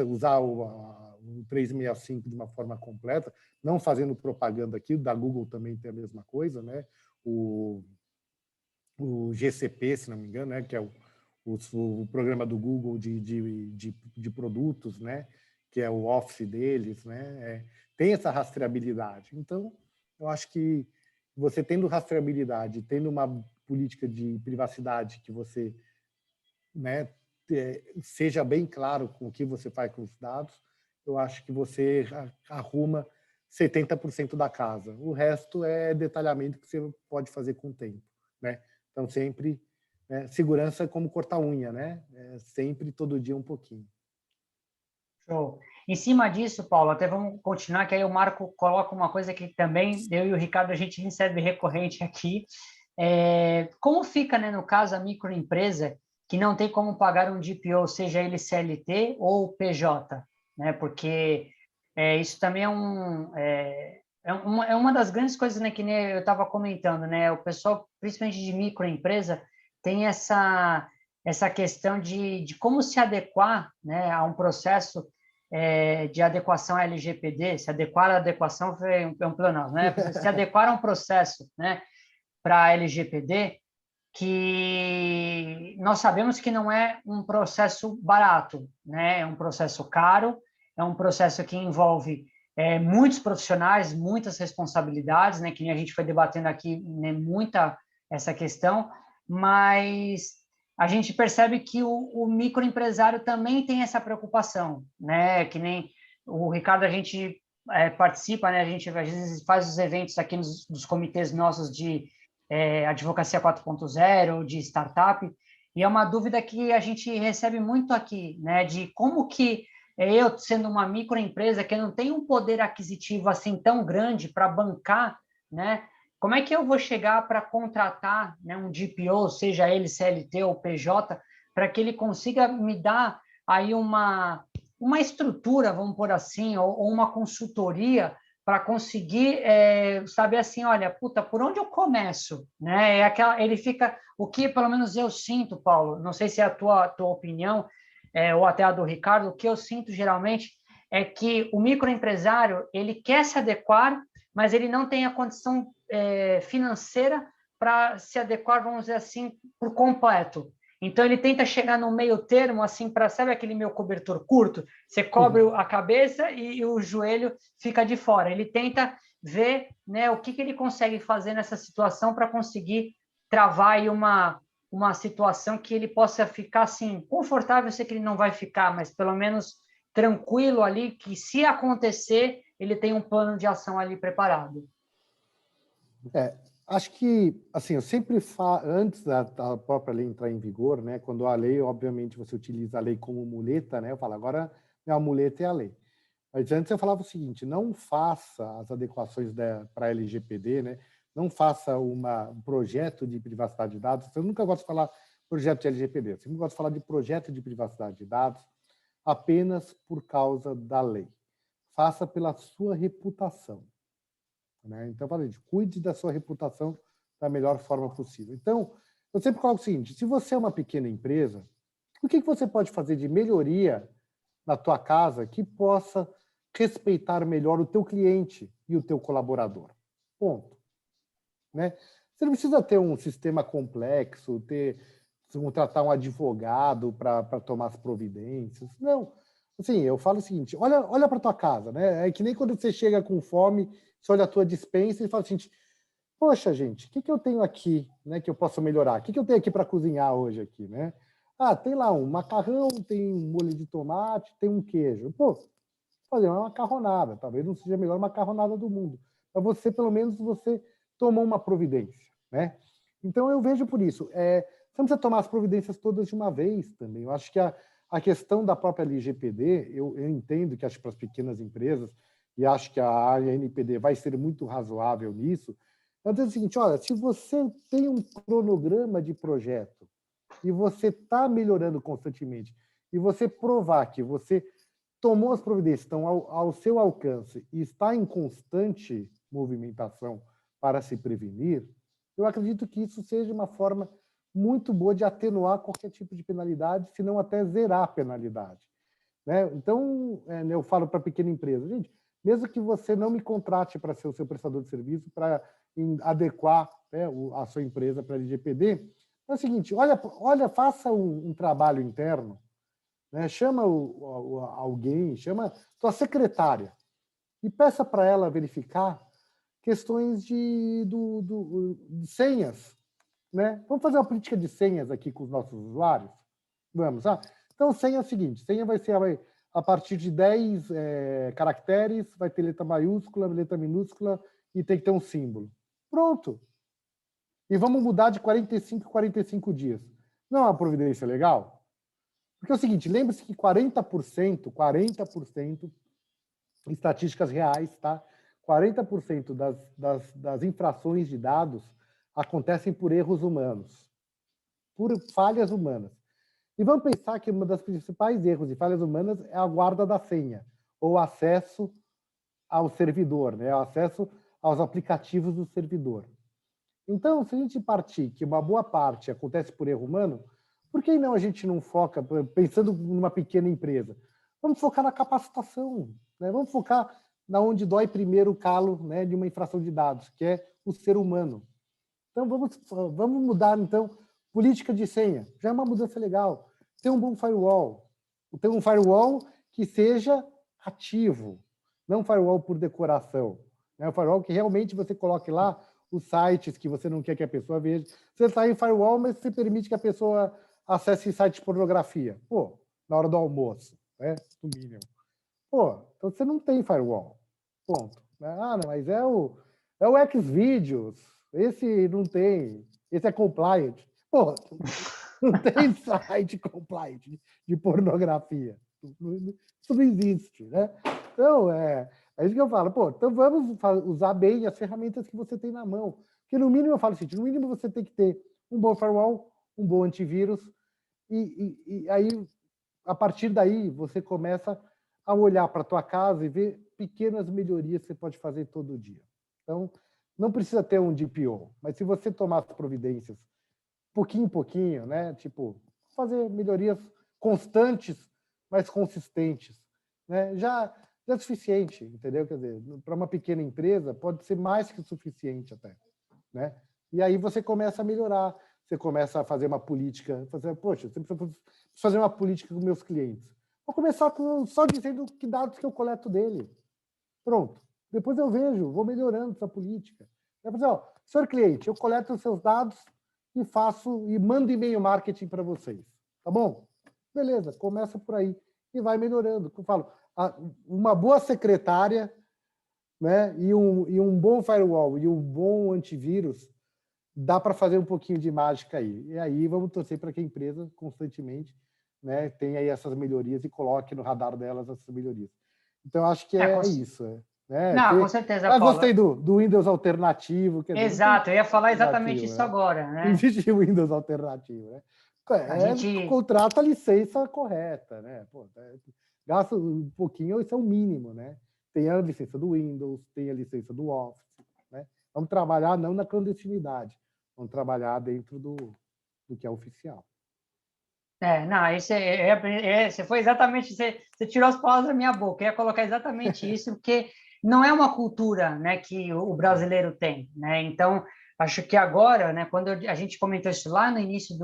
usar o 365 de uma forma completa, não fazendo propaganda aqui, da Google também tem a mesma coisa, né? O GCP, se não me engano, né, que é o programa do Google de produtos, né, que é o Office deles, né, tem essa rastreabilidade. Então, eu acho que você tendo rastreabilidade, tendo uma política de privacidade que você, né, seja bem claro com o que você faz com os dados, eu acho que você arruma 70% da casa. O resto é detalhamento que você pode fazer com o tempo, né? Então, sempre segurança como cortar unha, né? Sempre, todo dia, um pouquinho. Show. Em cima disso, Paulo, até vamos continuar, que aí o Marco coloca uma coisa que também eu e o Ricardo, a gente recebe recorrente aqui. Como fica, né, no caso, a microempresa que não tem como pagar um DPO, seja ele CLT ou PJ, né? Porque isso também é uma das grandes coisas, né, que nem eu estava comentando, né? O pessoal, principalmente de microempresa, tem essa questão de como se adequar, né, a um processo de adequação LGPD. Se adequar à adequação é um plano, né? Se adequar a um processo, né, para a LGPD, que nós sabemos que não é um processo barato, né? É um processo caro, é um processo que envolve muitos profissionais, muitas responsabilidades, né? Que nem a gente foi debatendo aqui, né? Muita essa questão, mas a gente percebe que o microempresário também tem essa preocupação, né? Que nem o Ricardo, a gente participa, né? A gente às vezes faz os eventos aqui nos comitês nossos de Advocacia 4.0, de startup, e é uma dúvida que a gente recebe muito aqui, né? De como que eu, sendo uma microempresa que não tem um poder aquisitivo assim tão grande para bancar, né? Como é que eu vou chegar para contratar, né, um DPO, seja ele CLT ou PJ, para que ele consiga me dar aí uma estrutura, vamos por assim, ou uma consultoria para conseguir saber assim, olha, puta, por onde eu começo, né? Ele fica, o que pelo menos eu sinto, Paulo, não sei se é a tua opinião, ou até a do Ricardo, o que eu sinto geralmente é que o microempresário, ele quer se adequar, mas ele não tem a condição financeira para se adequar, vamos dizer assim, por completo. Então, ele tenta chegar no meio termo, assim, para, sabe aquele meu cobertor curto? Você cobre a cabeça e o joelho fica de fora. Ele tenta ver, né, o que ele consegue fazer nessa situação para conseguir travar aí uma situação que ele possa ficar, assim, confortável. Eu sei que ele não vai ficar, mas pelo menos tranquilo ali, que se acontecer, ele tem um plano de ação ali preparado. Acho que, assim, eu sempre falo, antes da própria lei entrar em vigor, né, quando a lei, obviamente, você utiliza a lei como muleta, né, eu falo, agora a muleta é a lei. Mas antes eu falava o seguinte, não faça as adequações para a LGPD, né, não faça um projeto de privacidade de dados, eu nunca gosto de falar projeto de LGPD, eu sempre gosto de falar de projeto de privacidade de dados apenas por causa da lei. Faça pela sua reputação. Né? Então, cuide da sua reputação da melhor forma possível. Então, eu sempre coloco o seguinte, se você é uma pequena empresa, o que você pode fazer de melhoria na tua casa que possa respeitar melhor o teu cliente e o teu colaborador? Ponto. Né? Você não precisa ter um sistema complexo, contratar um advogado para tomar as providências. Não. Assim, eu falo o seguinte, olha para tua casa, né? É que nem quando você chega com fome, você olha a tua despensa e fala assim, poxa, gente, o que eu tenho aqui, né, que eu posso melhorar? O que eu tenho aqui para cozinhar hoje aqui, né? Ah, tem lá um macarrão, tem um molho de tomate, tem um queijo. Pô, fazer uma macarronada, talvez não seja a melhor macarronada do mundo, mas você, pelo menos, você tomou uma providência, né? Então, eu vejo por isso. Você não precisa tomar as providências todas de uma vez também. Eu acho que a questão da própria LGPD, eu entendo que acho para as pequenas empresas, e acho que a ANPD vai ser muito razoável nisso, é dizer o seguinte, olha, se você tem um cronograma de projeto e você está melhorando constantemente, e você provar que você tomou as providências, estão ao seu alcance e está em constante movimentação para se prevenir, eu acredito que isso seja uma forma muito boa de atenuar qualquer tipo de penalidade, se não até zerar a penalidade. Né? Então, eu falo para a pequena empresa, gente, mesmo que você não me contrate para ser o seu prestador de serviço, para adequar, né, a sua empresa para a LGPD, é o seguinte, olha, faça um trabalho interno, né, chama alguém, chama sua secretária e peça para ela verificar questões de senhas. Né? Vamos fazer uma política de senhas aqui com os nossos usuários? Vamos. Então, senha é o seguinte, senha vai ser a partir de 10 caracteres, vai ter letra maiúscula, letra minúscula e tem que ter um símbolo. Pronto. E vamos mudar de 45 em 45 dias. Não é uma providência legal? Porque é o seguinte, lembre-se que 40%, estatísticas reais, tá? 40% das infrações de dados acontecem por erros humanos, por falhas humanas. E vamos pensar que uma das principais erros e falhas humanas é a guarda da senha, ou acesso ao servidor, né? O acesso aos aplicativos do servidor. Então, se a gente partir que uma boa parte acontece por erro humano, por que não a gente não foca, pensando numa pequena empresa, vamos focar na capacitação, né? Vamos focar na onde dói primeiro o calo, né, de uma infração de dados, que é o ser humano. Então, vamos mudar, então, política de senha. Já é uma mudança legal. Ter um bom firewall. Ter um firewall que seja ativo, não um firewall por decoração. Né? Um firewall que realmente você coloque lá os sites que você não quer que a pessoa veja. Você está em firewall, mas você permite que a pessoa acesse sites de pornografia. Pô, na hora do almoço, né? No mínimo. Pô, então você não tem firewall. Ponto. Ah, não, mas é o Xvideos. Esse não tem. Esse é compliant. Pô, não tem site compliant de pornografia. Isso não existe, né? Então, é isso que eu falo. Pô, então vamos usar bem as ferramentas que você tem na mão. Porque, no mínimo, eu falo assim, no mínimo você tem que ter um bom firewall, um bom antivírus, e aí, a partir daí, você começa a olhar para a tua casa e ver pequenas melhorias que você pode fazer todo dia. Então, não precisa ter um DPO, mas se você tomar as providências pouquinho em pouquinho, né? Tipo, fazer melhorias constantes, mas consistentes, né? Já é suficiente, entendeu? Quer dizer, para uma pequena empresa pode ser mais que o suficiente até, né? E aí você começa a melhorar, você começa a fazer uma política, poxa, você precisa fazer uma política com meus clientes. Vou começar só dizendo que dados que eu coleto dele. Pronto. Depois eu vejo, vou melhorando essa política. Eu vou dizer, ó, senhor cliente, eu coleto os seus dados e mando e-mail marketing para vocês. Tá bom? Beleza, começa por aí e vai melhorando. Eu falo, uma boa secretária, né, e um bom firewall e um bom antivírus, dá para fazer um pouquinho de mágica aí. E aí vamos torcer para que a empresa constantemente, né, tenha aí essas melhorias e coloque no radar delas essas melhorias. Então, eu acho que é isso. Né? Não, com certeza, Paulo. Gostei do Windows alternativo. Quer dizer, exato, eu ia falar exatamente isso agora. Né? Não existe Windows alternativo. Né? Contrata a licença correta. Né? Pô, gasta um pouquinho, isso é o mínimo. Né? Tem a licença do Windows, tem a licença do Office. Né? Vamos trabalhar não na clandestinidade, vamos trabalhar dentro do que é oficial. Não, você foi exatamente, você tirou as palavras da minha boca, eu ia colocar exatamente isso, porque não é uma cultura, né, que o brasileiro tem, né? Então, acho que agora, né, quando a gente comentou isso lá no início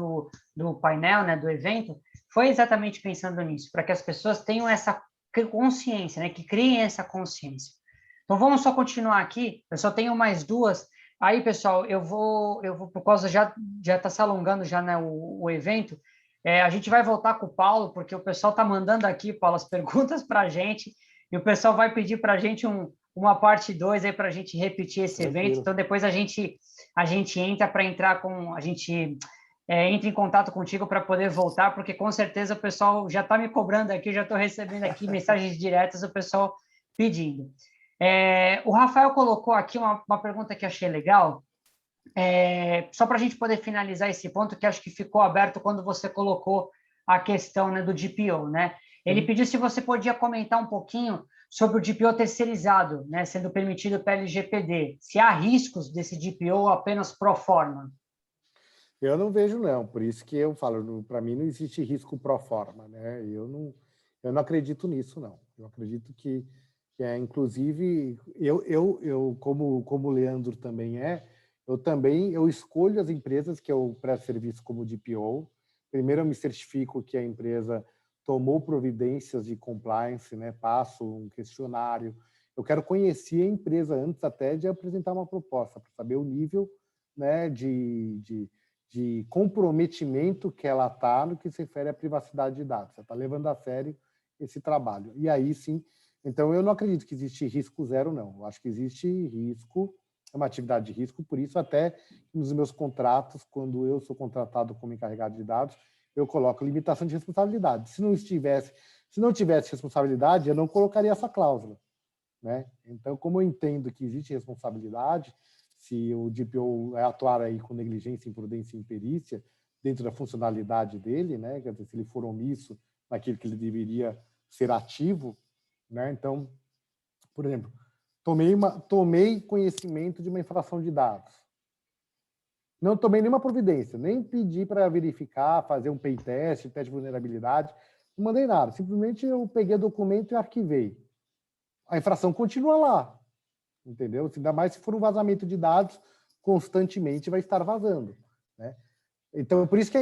do painel, né, do evento, foi exatamente pensando nisso, para que as pessoas tenham essa consciência, né, que criem essa consciência. Então, vamos só continuar aqui, eu só tenho mais duas. Aí, pessoal, eu vou por causa já está se alongando já, né, o evento. A gente vai voltar com o Paulo, porque o pessoal está mandando aqui, Paulo, as perguntas para a gente, e o pessoal vai pedir para a gente uma parte 2 aí para a gente repetir esse evento. Então, depois a gente entra em contato contigo para poder voltar, porque com certeza o pessoal já está me cobrando aqui, já estou recebendo aqui mensagens diretas do pessoal pedindo. O Rafael colocou aqui uma pergunta que achei legal, só para a gente poder finalizar esse ponto, que acho que ficou aberto quando você colocou a questão, né, do DPO, né? Ele pediu se você podia comentar um pouquinho sobre o DPO terceirizado, né, sendo permitido pela LGPD. Se há riscos desse DPO ou apenas pro forma? Eu não vejo, não. Por isso que eu falo, para mim não existe risco pro forma, né? Eu não acredito nisso, não. Eu acredito que inclusive, eu como o Leandro também eu escolho as empresas que eu presto serviço como DPO. Primeiro, eu me certifico que a empresa tomou providências de compliance, né? Passo um questionário. Eu quero conhecer a empresa antes até de apresentar uma proposta, para saber o nível, né, de comprometimento que ela está no que se refere à privacidade de dados. Você está levando a sério esse trabalho. E aí, sim, então eu não acredito que existe risco zero, não. Eu acho que existe risco é uma atividade de risco, por isso até nos meus contratos, quando eu sou contratado como encarregado de dados, eu coloco limitação de responsabilidade. Se não tivesse responsabilidade, eu não colocaria essa cláusula, né? Então, como eu entendo que existe responsabilidade, se o DPO atuar aí com negligência, imprudência e imperícia dentro da funcionalidade dele, né? Quer dizer, se ele for omisso naquilo que ele deveria ser ativo, né? Então, por exemplo, tomei conhecimento de uma infração de dados. Não tomei nenhuma providência, nem pedi para verificar, fazer um teste de vulnerabilidade, não mandei nada. Simplesmente eu peguei o documento e arquivei. A infração continua lá, entendeu? Ainda mais se for um vazamento de dados, constantemente vai estar vazando, né? Então, por isso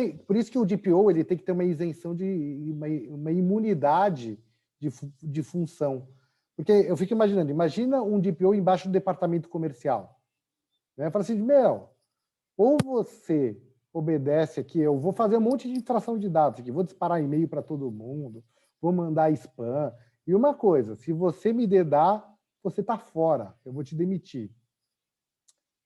que o DPO ele tem que ter uma isenção de uma imunidade de função. Porque eu fico imaginando, imagina um DPO embaixo do departamento comercial. Né? Fala assim, ou você obedece aqui, eu vou fazer um monte de infração de dados aqui, vou disparar e-mail para todo mundo, vou mandar spam. E uma coisa, se você me dedar, você está fora, eu vou te demitir.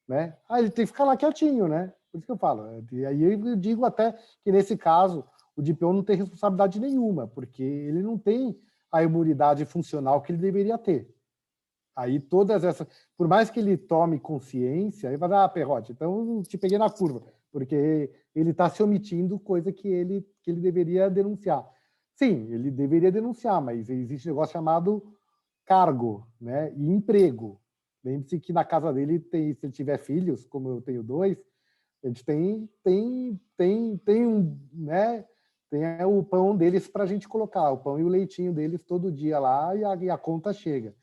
Né? Ele tem que ficar lá quietinho, né? Por isso que eu falo. E aí eu digo até que, nesse caso, o DPO não tem responsabilidade nenhuma, porque ele não tem a imunidade funcional que ele deveria ter. Aí todas essas... Por mais que ele tome consciência, aí vai dar, Perrote, então eu te peguei na curva, porque ele está se omitindo coisa que ele deveria denunciar. Sim, ele deveria denunciar, mas existe um negócio chamado cargo, né? E emprego. Lembre-se que na casa dele, se ele tiver filhos, como eu tenho 2, a gente tem um, né? Tem o pão deles para a gente colocar, o pão e o leitinho deles todo dia lá e a conta chega.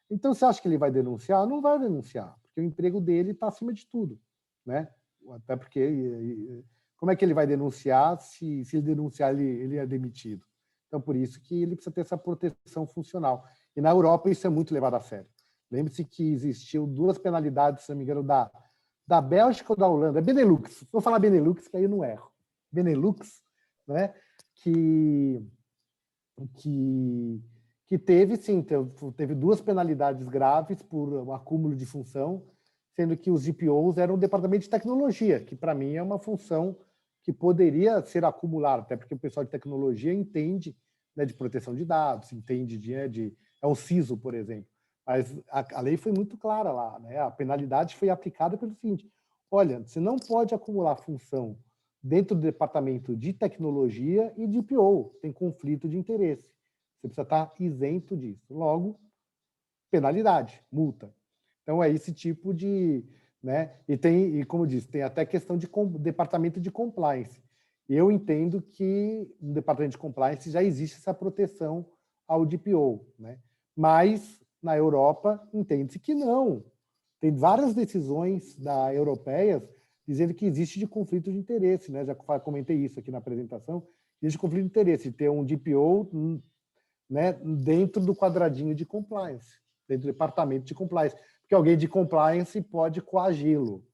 Então, você acha que ele vai denunciar? Não vai denunciar, porque o emprego dele está acima de tudo, né? Até porque, como é que ele vai denunciar se ele denunciar, ele é demitido? Então, por isso que ele precisa ter essa proteção funcional. E na Europa isso é muito levado a sério. Lembre-se que existiu 2 penalidades, se não me engano, da Bélgica ou da Holanda, Benelux. Vou falar Benelux, que aí eu não erro. Benelux, né? Que teve, sim, teve 2 penalidades graves por acúmulo de função, sendo que os DPOs eram o departamento de tecnologia, que para mim é uma função que poderia ser acumulada, até porque o pessoal de tecnologia entende, né, de proteção de dados, entende é o CISO, por exemplo. Mas a lei foi muito clara lá, né? A penalidade foi aplicada pelo seguinte: olha, você não pode acumular função dentro do departamento de tecnologia e de DPO, tem conflito de interesse. Você precisa estar isento disso. Logo, penalidade, multa. Então, é esse tipo de... né? E como disse, tem até questão de departamento de compliance. Eu entendo que no departamento de compliance já existe essa proteção ao DPO, né? Mas, na Europa, entende-se que não. Tem várias decisões europeias dizendo que existe de conflito de interesse, né? Já comentei isso aqui na apresentação. Existe conflito de interesse de ter um DPO, né, dentro do quadradinho de compliance, dentro do departamento de compliance, porque alguém de compliance pode coagi-lo,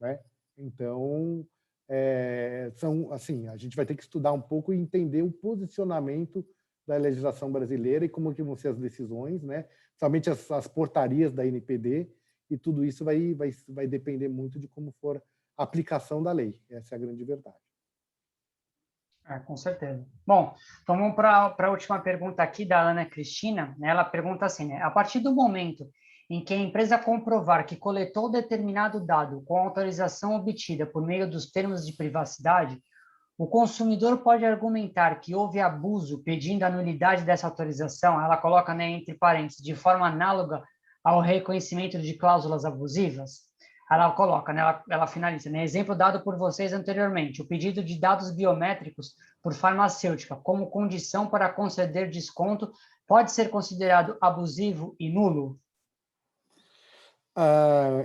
né? Então, assim, a gente vai ter que estudar um pouco e entender o posicionamento da legislação brasileira e como que vão ser as decisões, né? Somente as portarias da NPD, e tudo isso vai depender muito de como for a aplicação da lei. Essa é a grande verdade. Com certeza. Bom, então vamos para a última pergunta aqui da Ana Cristina. Né? Ela pergunta assim, né? A partir do momento em que a empresa comprovar que coletou determinado dado com autorização obtida por meio dos termos de privacidade, o consumidor pode argumentar que houve abuso pedindo a nulidade dessa autorização, ela coloca, né, entre parênteses, de forma análoga ao reconhecimento de cláusulas abusivas? Ela coloca, né, ela finaliza, né, exemplo dado por vocês anteriormente, o pedido de dados biométricos por farmacêutica como condição para conceder desconto pode ser considerado abusivo e nulo?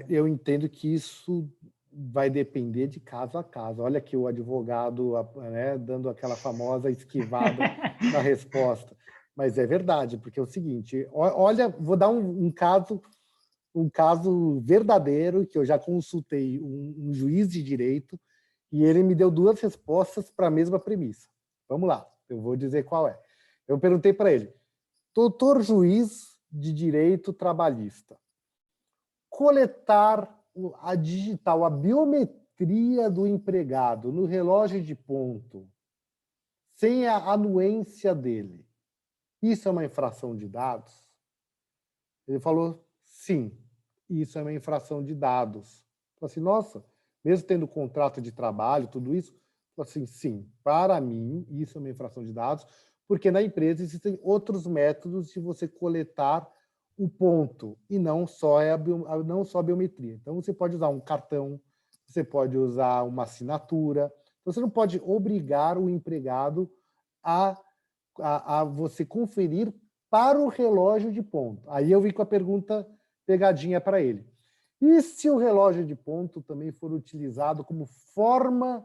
Eu entendo que isso vai depender de caso a caso. Olha aqui o advogado, né, dando aquela famosa esquivada na resposta. Mas é verdade, porque é o seguinte, olha, vou dar um caso verdadeiro que eu já consultei um juiz de direito e ele me deu 2 respostas para a mesma premissa. Vamos lá, eu vou dizer qual é. Eu perguntei para ele, doutor juiz de direito trabalhista, coletar a digital, a biometria do empregado no relógio de ponto, sem a anuência dele, isso é uma infração de dados? Ele falou, sim, isso é uma infração de dados. Eu falei assim, nossa, mesmo tendo contrato de trabalho, tudo isso, eu falei assim, sim, para mim, isso é uma infração de dados, porque na empresa existem outros métodos de você coletar o ponto, e não só a biometria. Então, você pode usar um cartão, você pode usar uma assinatura, você não pode obrigar o empregado a você conferir para o relógio de ponto. Aí eu vim com a pergunta pegadinha para ele. E se o relógio de ponto também for utilizado como forma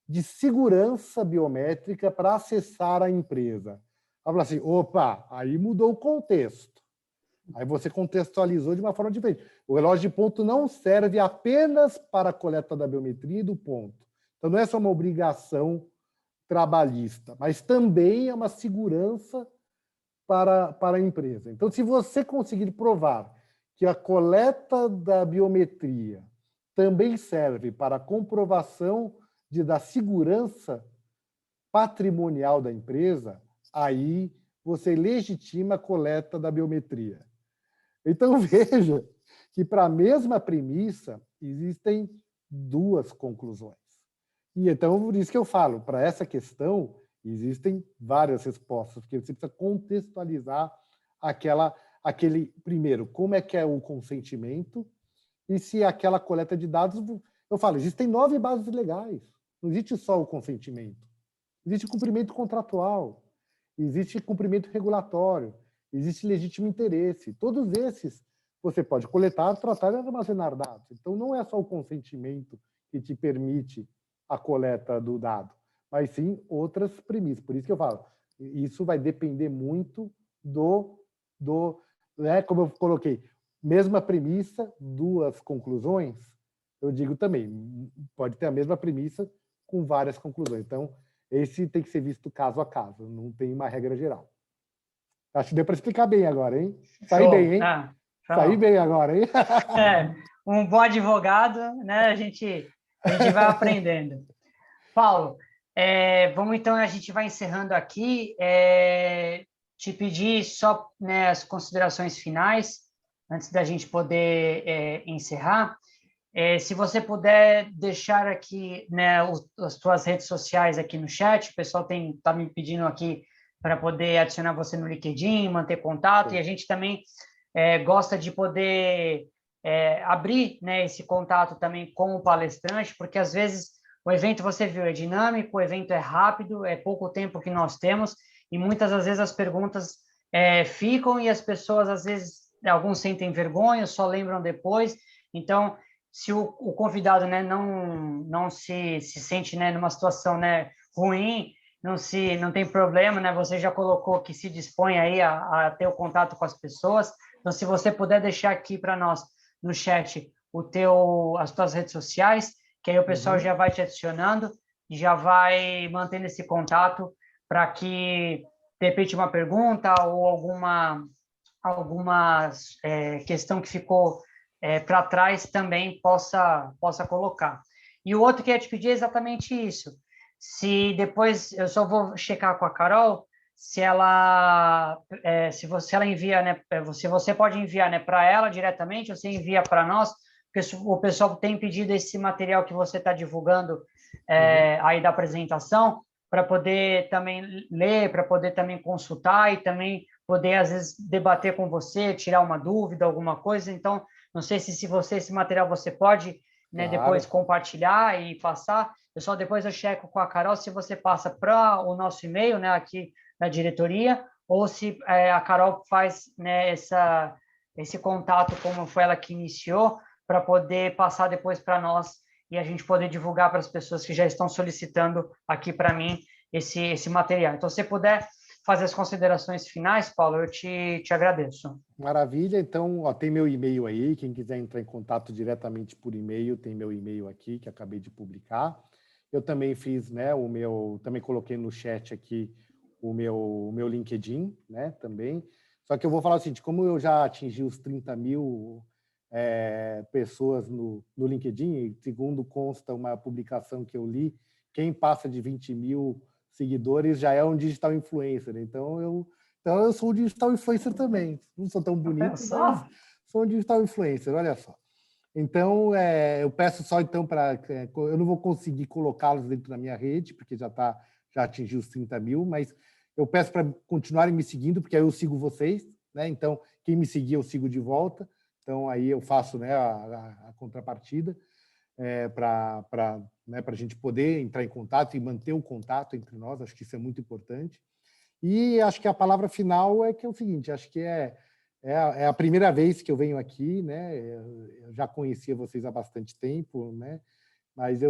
de segurança biométrica para acessar a empresa? Ela falou assim, opa, aí mudou o contexto. Aí você contextualizou de uma forma diferente. O relógio de ponto não serve apenas para a coleta da biometria e do ponto. Então, não é só uma obrigação trabalhista, mas também é uma segurança para a empresa. Então, se você conseguir provar que a coleta da biometria também serve para a comprovação da segurança patrimonial da empresa, aí você legitima a coleta da biometria. Então, veja que para a mesma premissa existem duas conclusões. E então, por isso que eu falo, para essa questão, existem várias respostas, porque você precisa contextualizar aquele, primeiro, como é que é o consentimento, e se aquela coleta de dados, eu falo, existem 9 bases legais, não existe só o consentimento, existe cumprimento contratual, existe cumprimento regulatório, existe legítimo interesse, todos esses você pode coletar, tratar e armazenar dados. Então, não é só o consentimento que te permite a coleta do dado, mas sim outras premissas. Por isso que eu falo, isso vai depender muito né, como eu coloquei, mesma premissa, duas conclusões, eu digo também, pode ter a mesma premissa com várias conclusões. Então, esse tem que ser visto caso a caso, não tem uma regra geral. Acho que deu para explicar bem agora, hein? Saí bem, hein? Tá. Saí bem agora, hein? Um bom advogado, né? A gente vai aprendendo. Paulo, vamos então, a gente vai encerrando aqui. Te pedir só, né, as considerações finais, antes da gente poder encerrar. Se você puder deixar aqui, né, as tuas redes sociais aqui no chat, o pessoal está me pedindo aqui para poder adicionar você no LinkedIn, manter contato, e a gente também gosta de poder abrir, né, esse contato também com o palestrante, porque às vezes o evento, você viu, é dinâmico, o evento é rápido, é pouco tempo que nós temos, e muitas das vezes as perguntas ficam e as pessoas, às vezes, alguns sentem vergonha, só lembram depois. Então, se o convidado, né, não se sente, né, numa situação, né, ruim, não tem problema, né, você já colocou que se dispõe aí a ter o contato com as pessoas. Então, se você puder deixar aqui para nós no chat as tuas redes sociais, que aí o pessoal já vai te adicionando e já vai mantendo esse contato para que, de repente, uma pergunta ou alguma questão que ficou para trás também possa colocar. E o outro que eu ia te pedir é exatamente isso. Se depois, eu só vou checar com a Carol, se ela envia, né, se você pode enviar, né, para ela diretamente, ou você envia para nós, porque o pessoal tem pedido esse material que você está divulgando aí da apresentação, para poder também ler, para poder também consultar e também poder, às vezes, debater com você, tirar uma dúvida, alguma coisa. Então, não sei se esse material você pode, né, Claro. depois compartilhar e passar. Depois eu checo com a Carol se você passa para o nosso e-mail, né, aqui da diretoria, ou se a Carol faz, né, esse contato, como foi ela que iniciou, para poder passar depois para nós e a gente poder divulgar para as pessoas que já estão solicitando aqui para mim esse material. Então, se você puder fazer as considerações finais, Paulo, eu te agradeço. Maravilha. Então, tem meu e-mail aí. Quem quiser entrar em contato diretamente por e-mail, tem meu e-mail aqui, que acabei de publicar. Eu também fiz, né, também coloquei no chat aqui o meu LinkedIn, né, também. Só que eu vou falar o seguinte, como eu já atingi os 30 mil pessoas no LinkedIn, e segundo consta uma publicação que eu li, quem passa de 20 mil seguidores já é um digital influencer. Então eu sou um digital influencer também. Não sou tão bonito, mas sou um digital influencer, olha só. Então, eu peço só, então, eu não vou conseguir colocá-los dentro da minha rede, porque já atingiu os 30 mil, mas eu peço para continuarem me seguindo, porque aí eu sigo vocês, né? Então, quem me seguir, eu sigo de volta. Então, aí eu faço, né, a contrapartida para a gente poder entrar em contato e manter o contato entre nós. Acho que isso é muito importante. E acho que a palavra final é que é o seguinte, acho que é a primeira vez que eu venho aqui, né? Eu já conhecia vocês há bastante tempo, né? Mas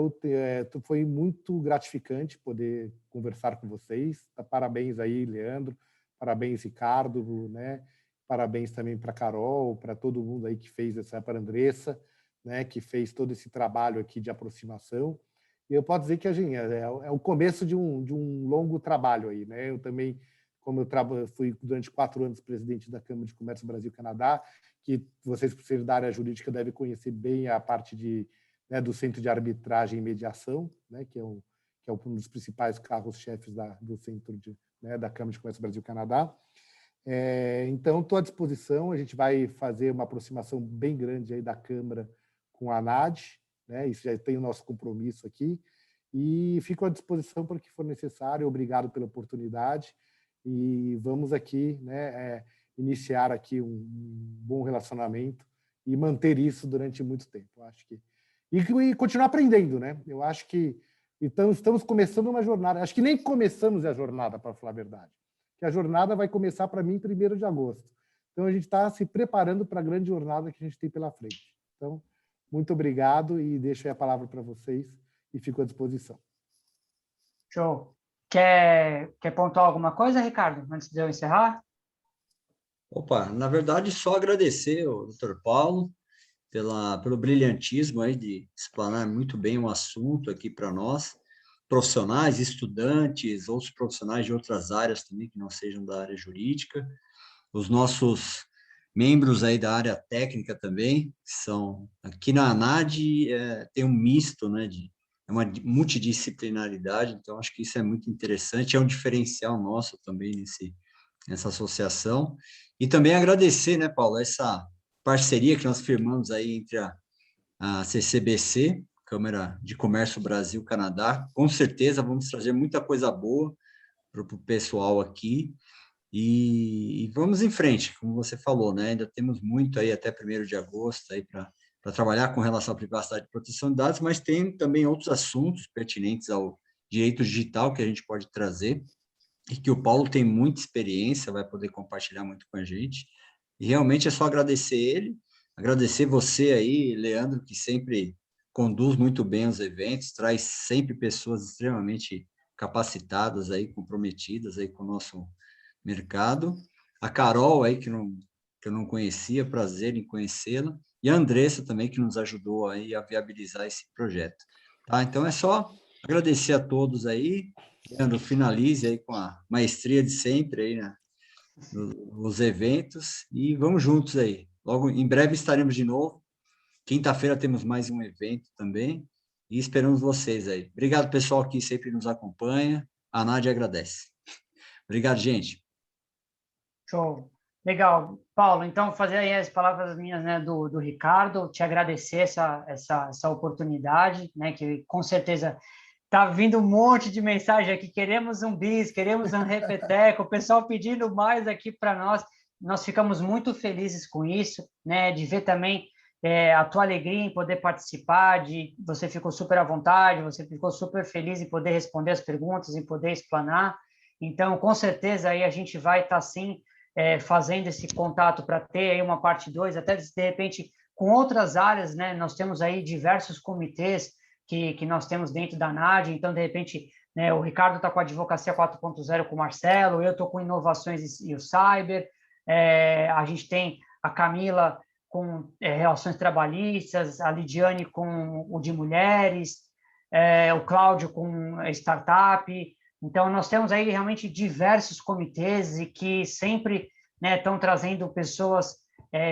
foi muito gratificante poder conversar com vocês. Parabéns aí, Leandro. Parabéns, Ricardo, né? Parabéns também para a Carol, para todo mundo aí que fez para a Andressa, né? Que fez todo esse trabalho aqui de aproximação. E eu posso dizer que é o começo de um longo trabalho aí, né? Eu também, como eu fui durante 4 anos presidente da Câmara de Comércio Brasil-Canadá, que vocês, por serem da área jurídica, devem conhecer bem a parte do Centro de Arbitragem e Mediação, né, que é um dos principais carros-chefes do Centro da Câmara de Comércio Brasil-Canadá. Então, estou à disposição. A gente vai fazer uma aproximação bem grande aí da Câmara com a ANAD, né? Isso já tem o nosso compromisso aqui. E fico à disposição para o que for necessário. Obrigado pela oportunidade. E vamos aqui, né, iniciar aqui um bom relacionamento e manter isso durante muito tempo. Acho que e continuar aprendendo, né? Eu acho que então estamos começando uma jornada. Acho que nem começamos a jornada, para falar a verdade. Que a jornada vai começar para mim 1º de agosto. Então a gente está se preparando para a grande jornada que a gente tem pela frente. Então, muito obrigado e deixo aí a palavra para vocês e fico à disposição. Show. Quer pontuar alguma coisa, Ricardo, antes de eu encerrar? Opa, na verdade, só agradecer ao Dr. Paulo pelo brilhantismo aí de explanar muito bem o assunto aqui para nós, profissionais, estudantes, outros profissionais de outras áreas também, que não sejam da área jurídica, os nossos membros aí da área técnica também, que são, aqui na ANAD tem um misto, né, é uma multidisciplinaridade, então acho que isso é muito interessante, é um diferencial nosso também nessa associação. E também agradecer, né, Paulo, essa parceria que nós firmamos aí entre a CCBC, Câmara de Comércio Brasil-Canadá. Com certeza vamos trazer muita coisa boa para o pessoal aqui e vamos em frente, como você falou, né? Ainda temos muito aí até 1º de agosto aí para trabalhar com relação à privacidade e proteção de dados, mas tem também outros assuntos pertinentes ao direito digital que a gente pode trazer e que o Paulo tem muita experiência, vai poder compartilhar muito com a gente. E realmente é só agradecer ele, agradecer você aí, Leandro, que sempre conduz muito bem os eventos, traz sempre pessoas extremamente capacitadas aí, comprometidas aí com o nosso mercado. A Carol aí, que eu não conhecia, prazer em conhecê-la. E a Andressa também, que nos ajudou aí a viabilizar esse projeto. Tá? Então, é só agradecer a todos aí. Leandro, finalize aí com a maestria de sempre aí, né? Nos eventos e vamos juntos aí. Logo, em breve estaremos de novo. Quinta-feira temos mais um evento também e esperamos vocês aí. Obrigado, pessoal, que sempre nos acompanha. A Nádia agradece. Obrigado, gente. Show. Legal. Paulo, então, fazer aí as palavras minhas, né, do Ricardo, te agradecer essa oportunidade, né, que com certeza está vindo um monte de mensagem aqui, queremos um bis, queremos um repeteco, o pessoal pedindo mais aqui para nós ficamos muito felizes com isso, né, de ver também a tua alegria em poder participar, você ficou super à vontade, você ficou super feliz em poder responder as perguntas, em poder explanar, então, com certeza, aí a gente vai estar, sim, fazendo esse contato para ter aí uma parte 2, até de repente com outras áreas, né, nós temos aí diversos comitês que nós temos dentro da ANAD, então, de repente, né, o Ricardo está com a Advocacia 4.0 com o Marcelo, eu estou com Inovações e o Cyber, a gente tem a Camila com Relações Trabalhistas, a Lidiane com o de Mulheres, o Cláudio com Startup, então nós temos aí realmente diversos comitês e que sempre, né, estão trazendo pessoas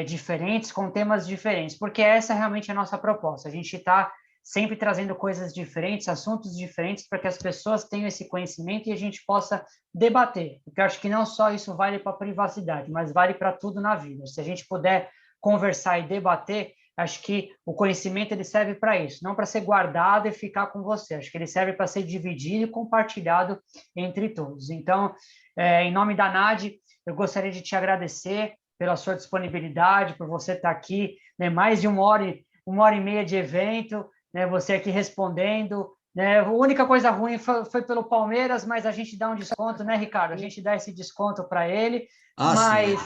diferentes, com temas diferentes, porque essa realmente é a nossa proposta. A gente está sempre trazendo coisas diferentes, assuntos diferentes, para que as pessoas tenham esse conhecimento e a gente possa debater. Porque eu acho que não só isso vale para a privacidade, mas vale para tudo na vida. Se a gente puder conversar e debater, acho que o conhecimento ele serve para isso, não para ser guardado e ficar com você. Acho que ele serve para ser dividido e compartilhado entre todos. Então, em nome da NAD, eu gostaria de te agradecer pela sua disponibilidade, por você estar aqui, né, mais de uma hora e meia de evento, né, você aqui respondendo, né, a única coisa ruim foi pelo Palmeiras, mas a gente dá um desconto, né, Ricardo? A gente dá esse desconto para ele, mas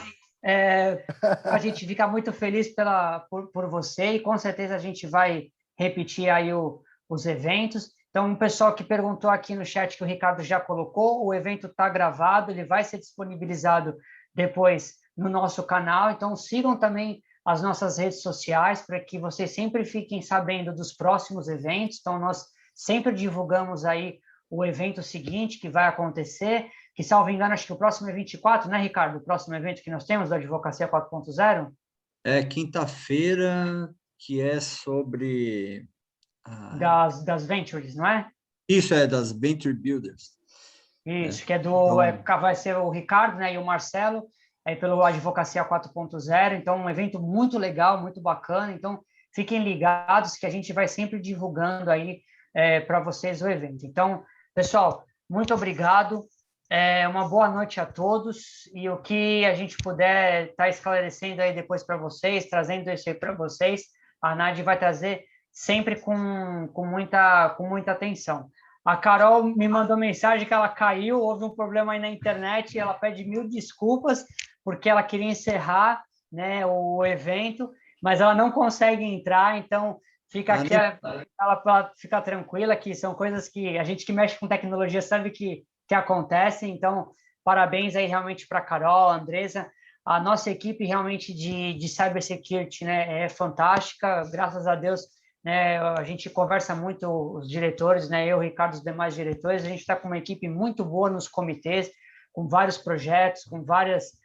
a gente fica muito feliz por você e com certeza a gente vai repetir aí os eventos. Então, o pessoal que perguntou aqui no chat que o Ricardo já colocou, o evento está gravado, ele vai ser disponibilizado depois no nosso canal, então sigam também as nossas redes sociais para que vocês sempre fiquem sabendo dos próximos eventos. Então, nós sempre divulgamos aí o evento seguinte que vai acontecer, que, salvo engano, acho que o próximo é 24, né, Ricardo? O próximo evento que nós temos da Advocacia 4.0? É quinta-feira, que é sobre... Das Ventures, não é? Isso, das Venture Builders. Isso, que é vai ser o Ricardo, né, e o Marcelo, aí pelo Advocacia 4.0, então um evento muito legal, muito bacana, então fiquem ligados que a gente vai sempre divulgando aí para vocês o evento. Então, pessoal, muito obrigado, uma boa noite a todos, e o que a gente puder estar esclarecendo aí depois para vocês, trazendo isso aí para vocês, a NAD vai trazer sempre com muita atenção. A Carol me mandou mensagem que ela caiu, houve um problema aí na internet e ela pede 1000 desculpas porque ela queria encerrar, né, o evento, mas ela não consegue entrar, então fica aqui, ela fica tranquila que são coisas que a gente que mexe com tecnologia sabe que acontecem, então parabéns aí realmente para a Carol, a Andresa, a nossa equipe realmente de cybersecurity, né, é fantástica, graças a Deus, né, a gente conversa muito, os diretores, né, eu, o Ricardo, os demais diretores, a gente está com uma equipe muito boa nos comitês, com vários projetos, com várias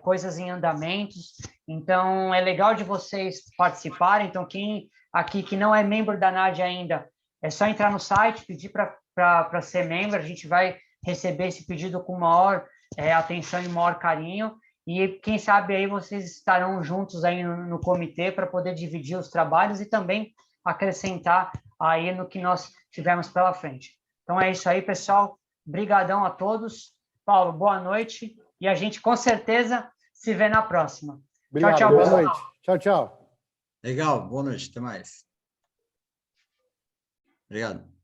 coisas em andamentos, então é legal de vocês participarem, então quem aqui que não é membro da NAD ainda, é só entrar no site, pedir para ser membro, a gente vai receber esse pedido com maior atenção e maior carinho, e quem sabe aí vocês estarão juntos aí no comitê para poder dividir os trabalhos e também acrescentar aí no que nós tivermos pela frente. Então é isso aí, pessoal. Brigadão a todos. Paulo, boa noite. E a gente com certeza se vê na próxima. Obrigado, tchau, boa pessoal. noite. Tchau, tchau. Legal, boa noite, até mais. Obrigado.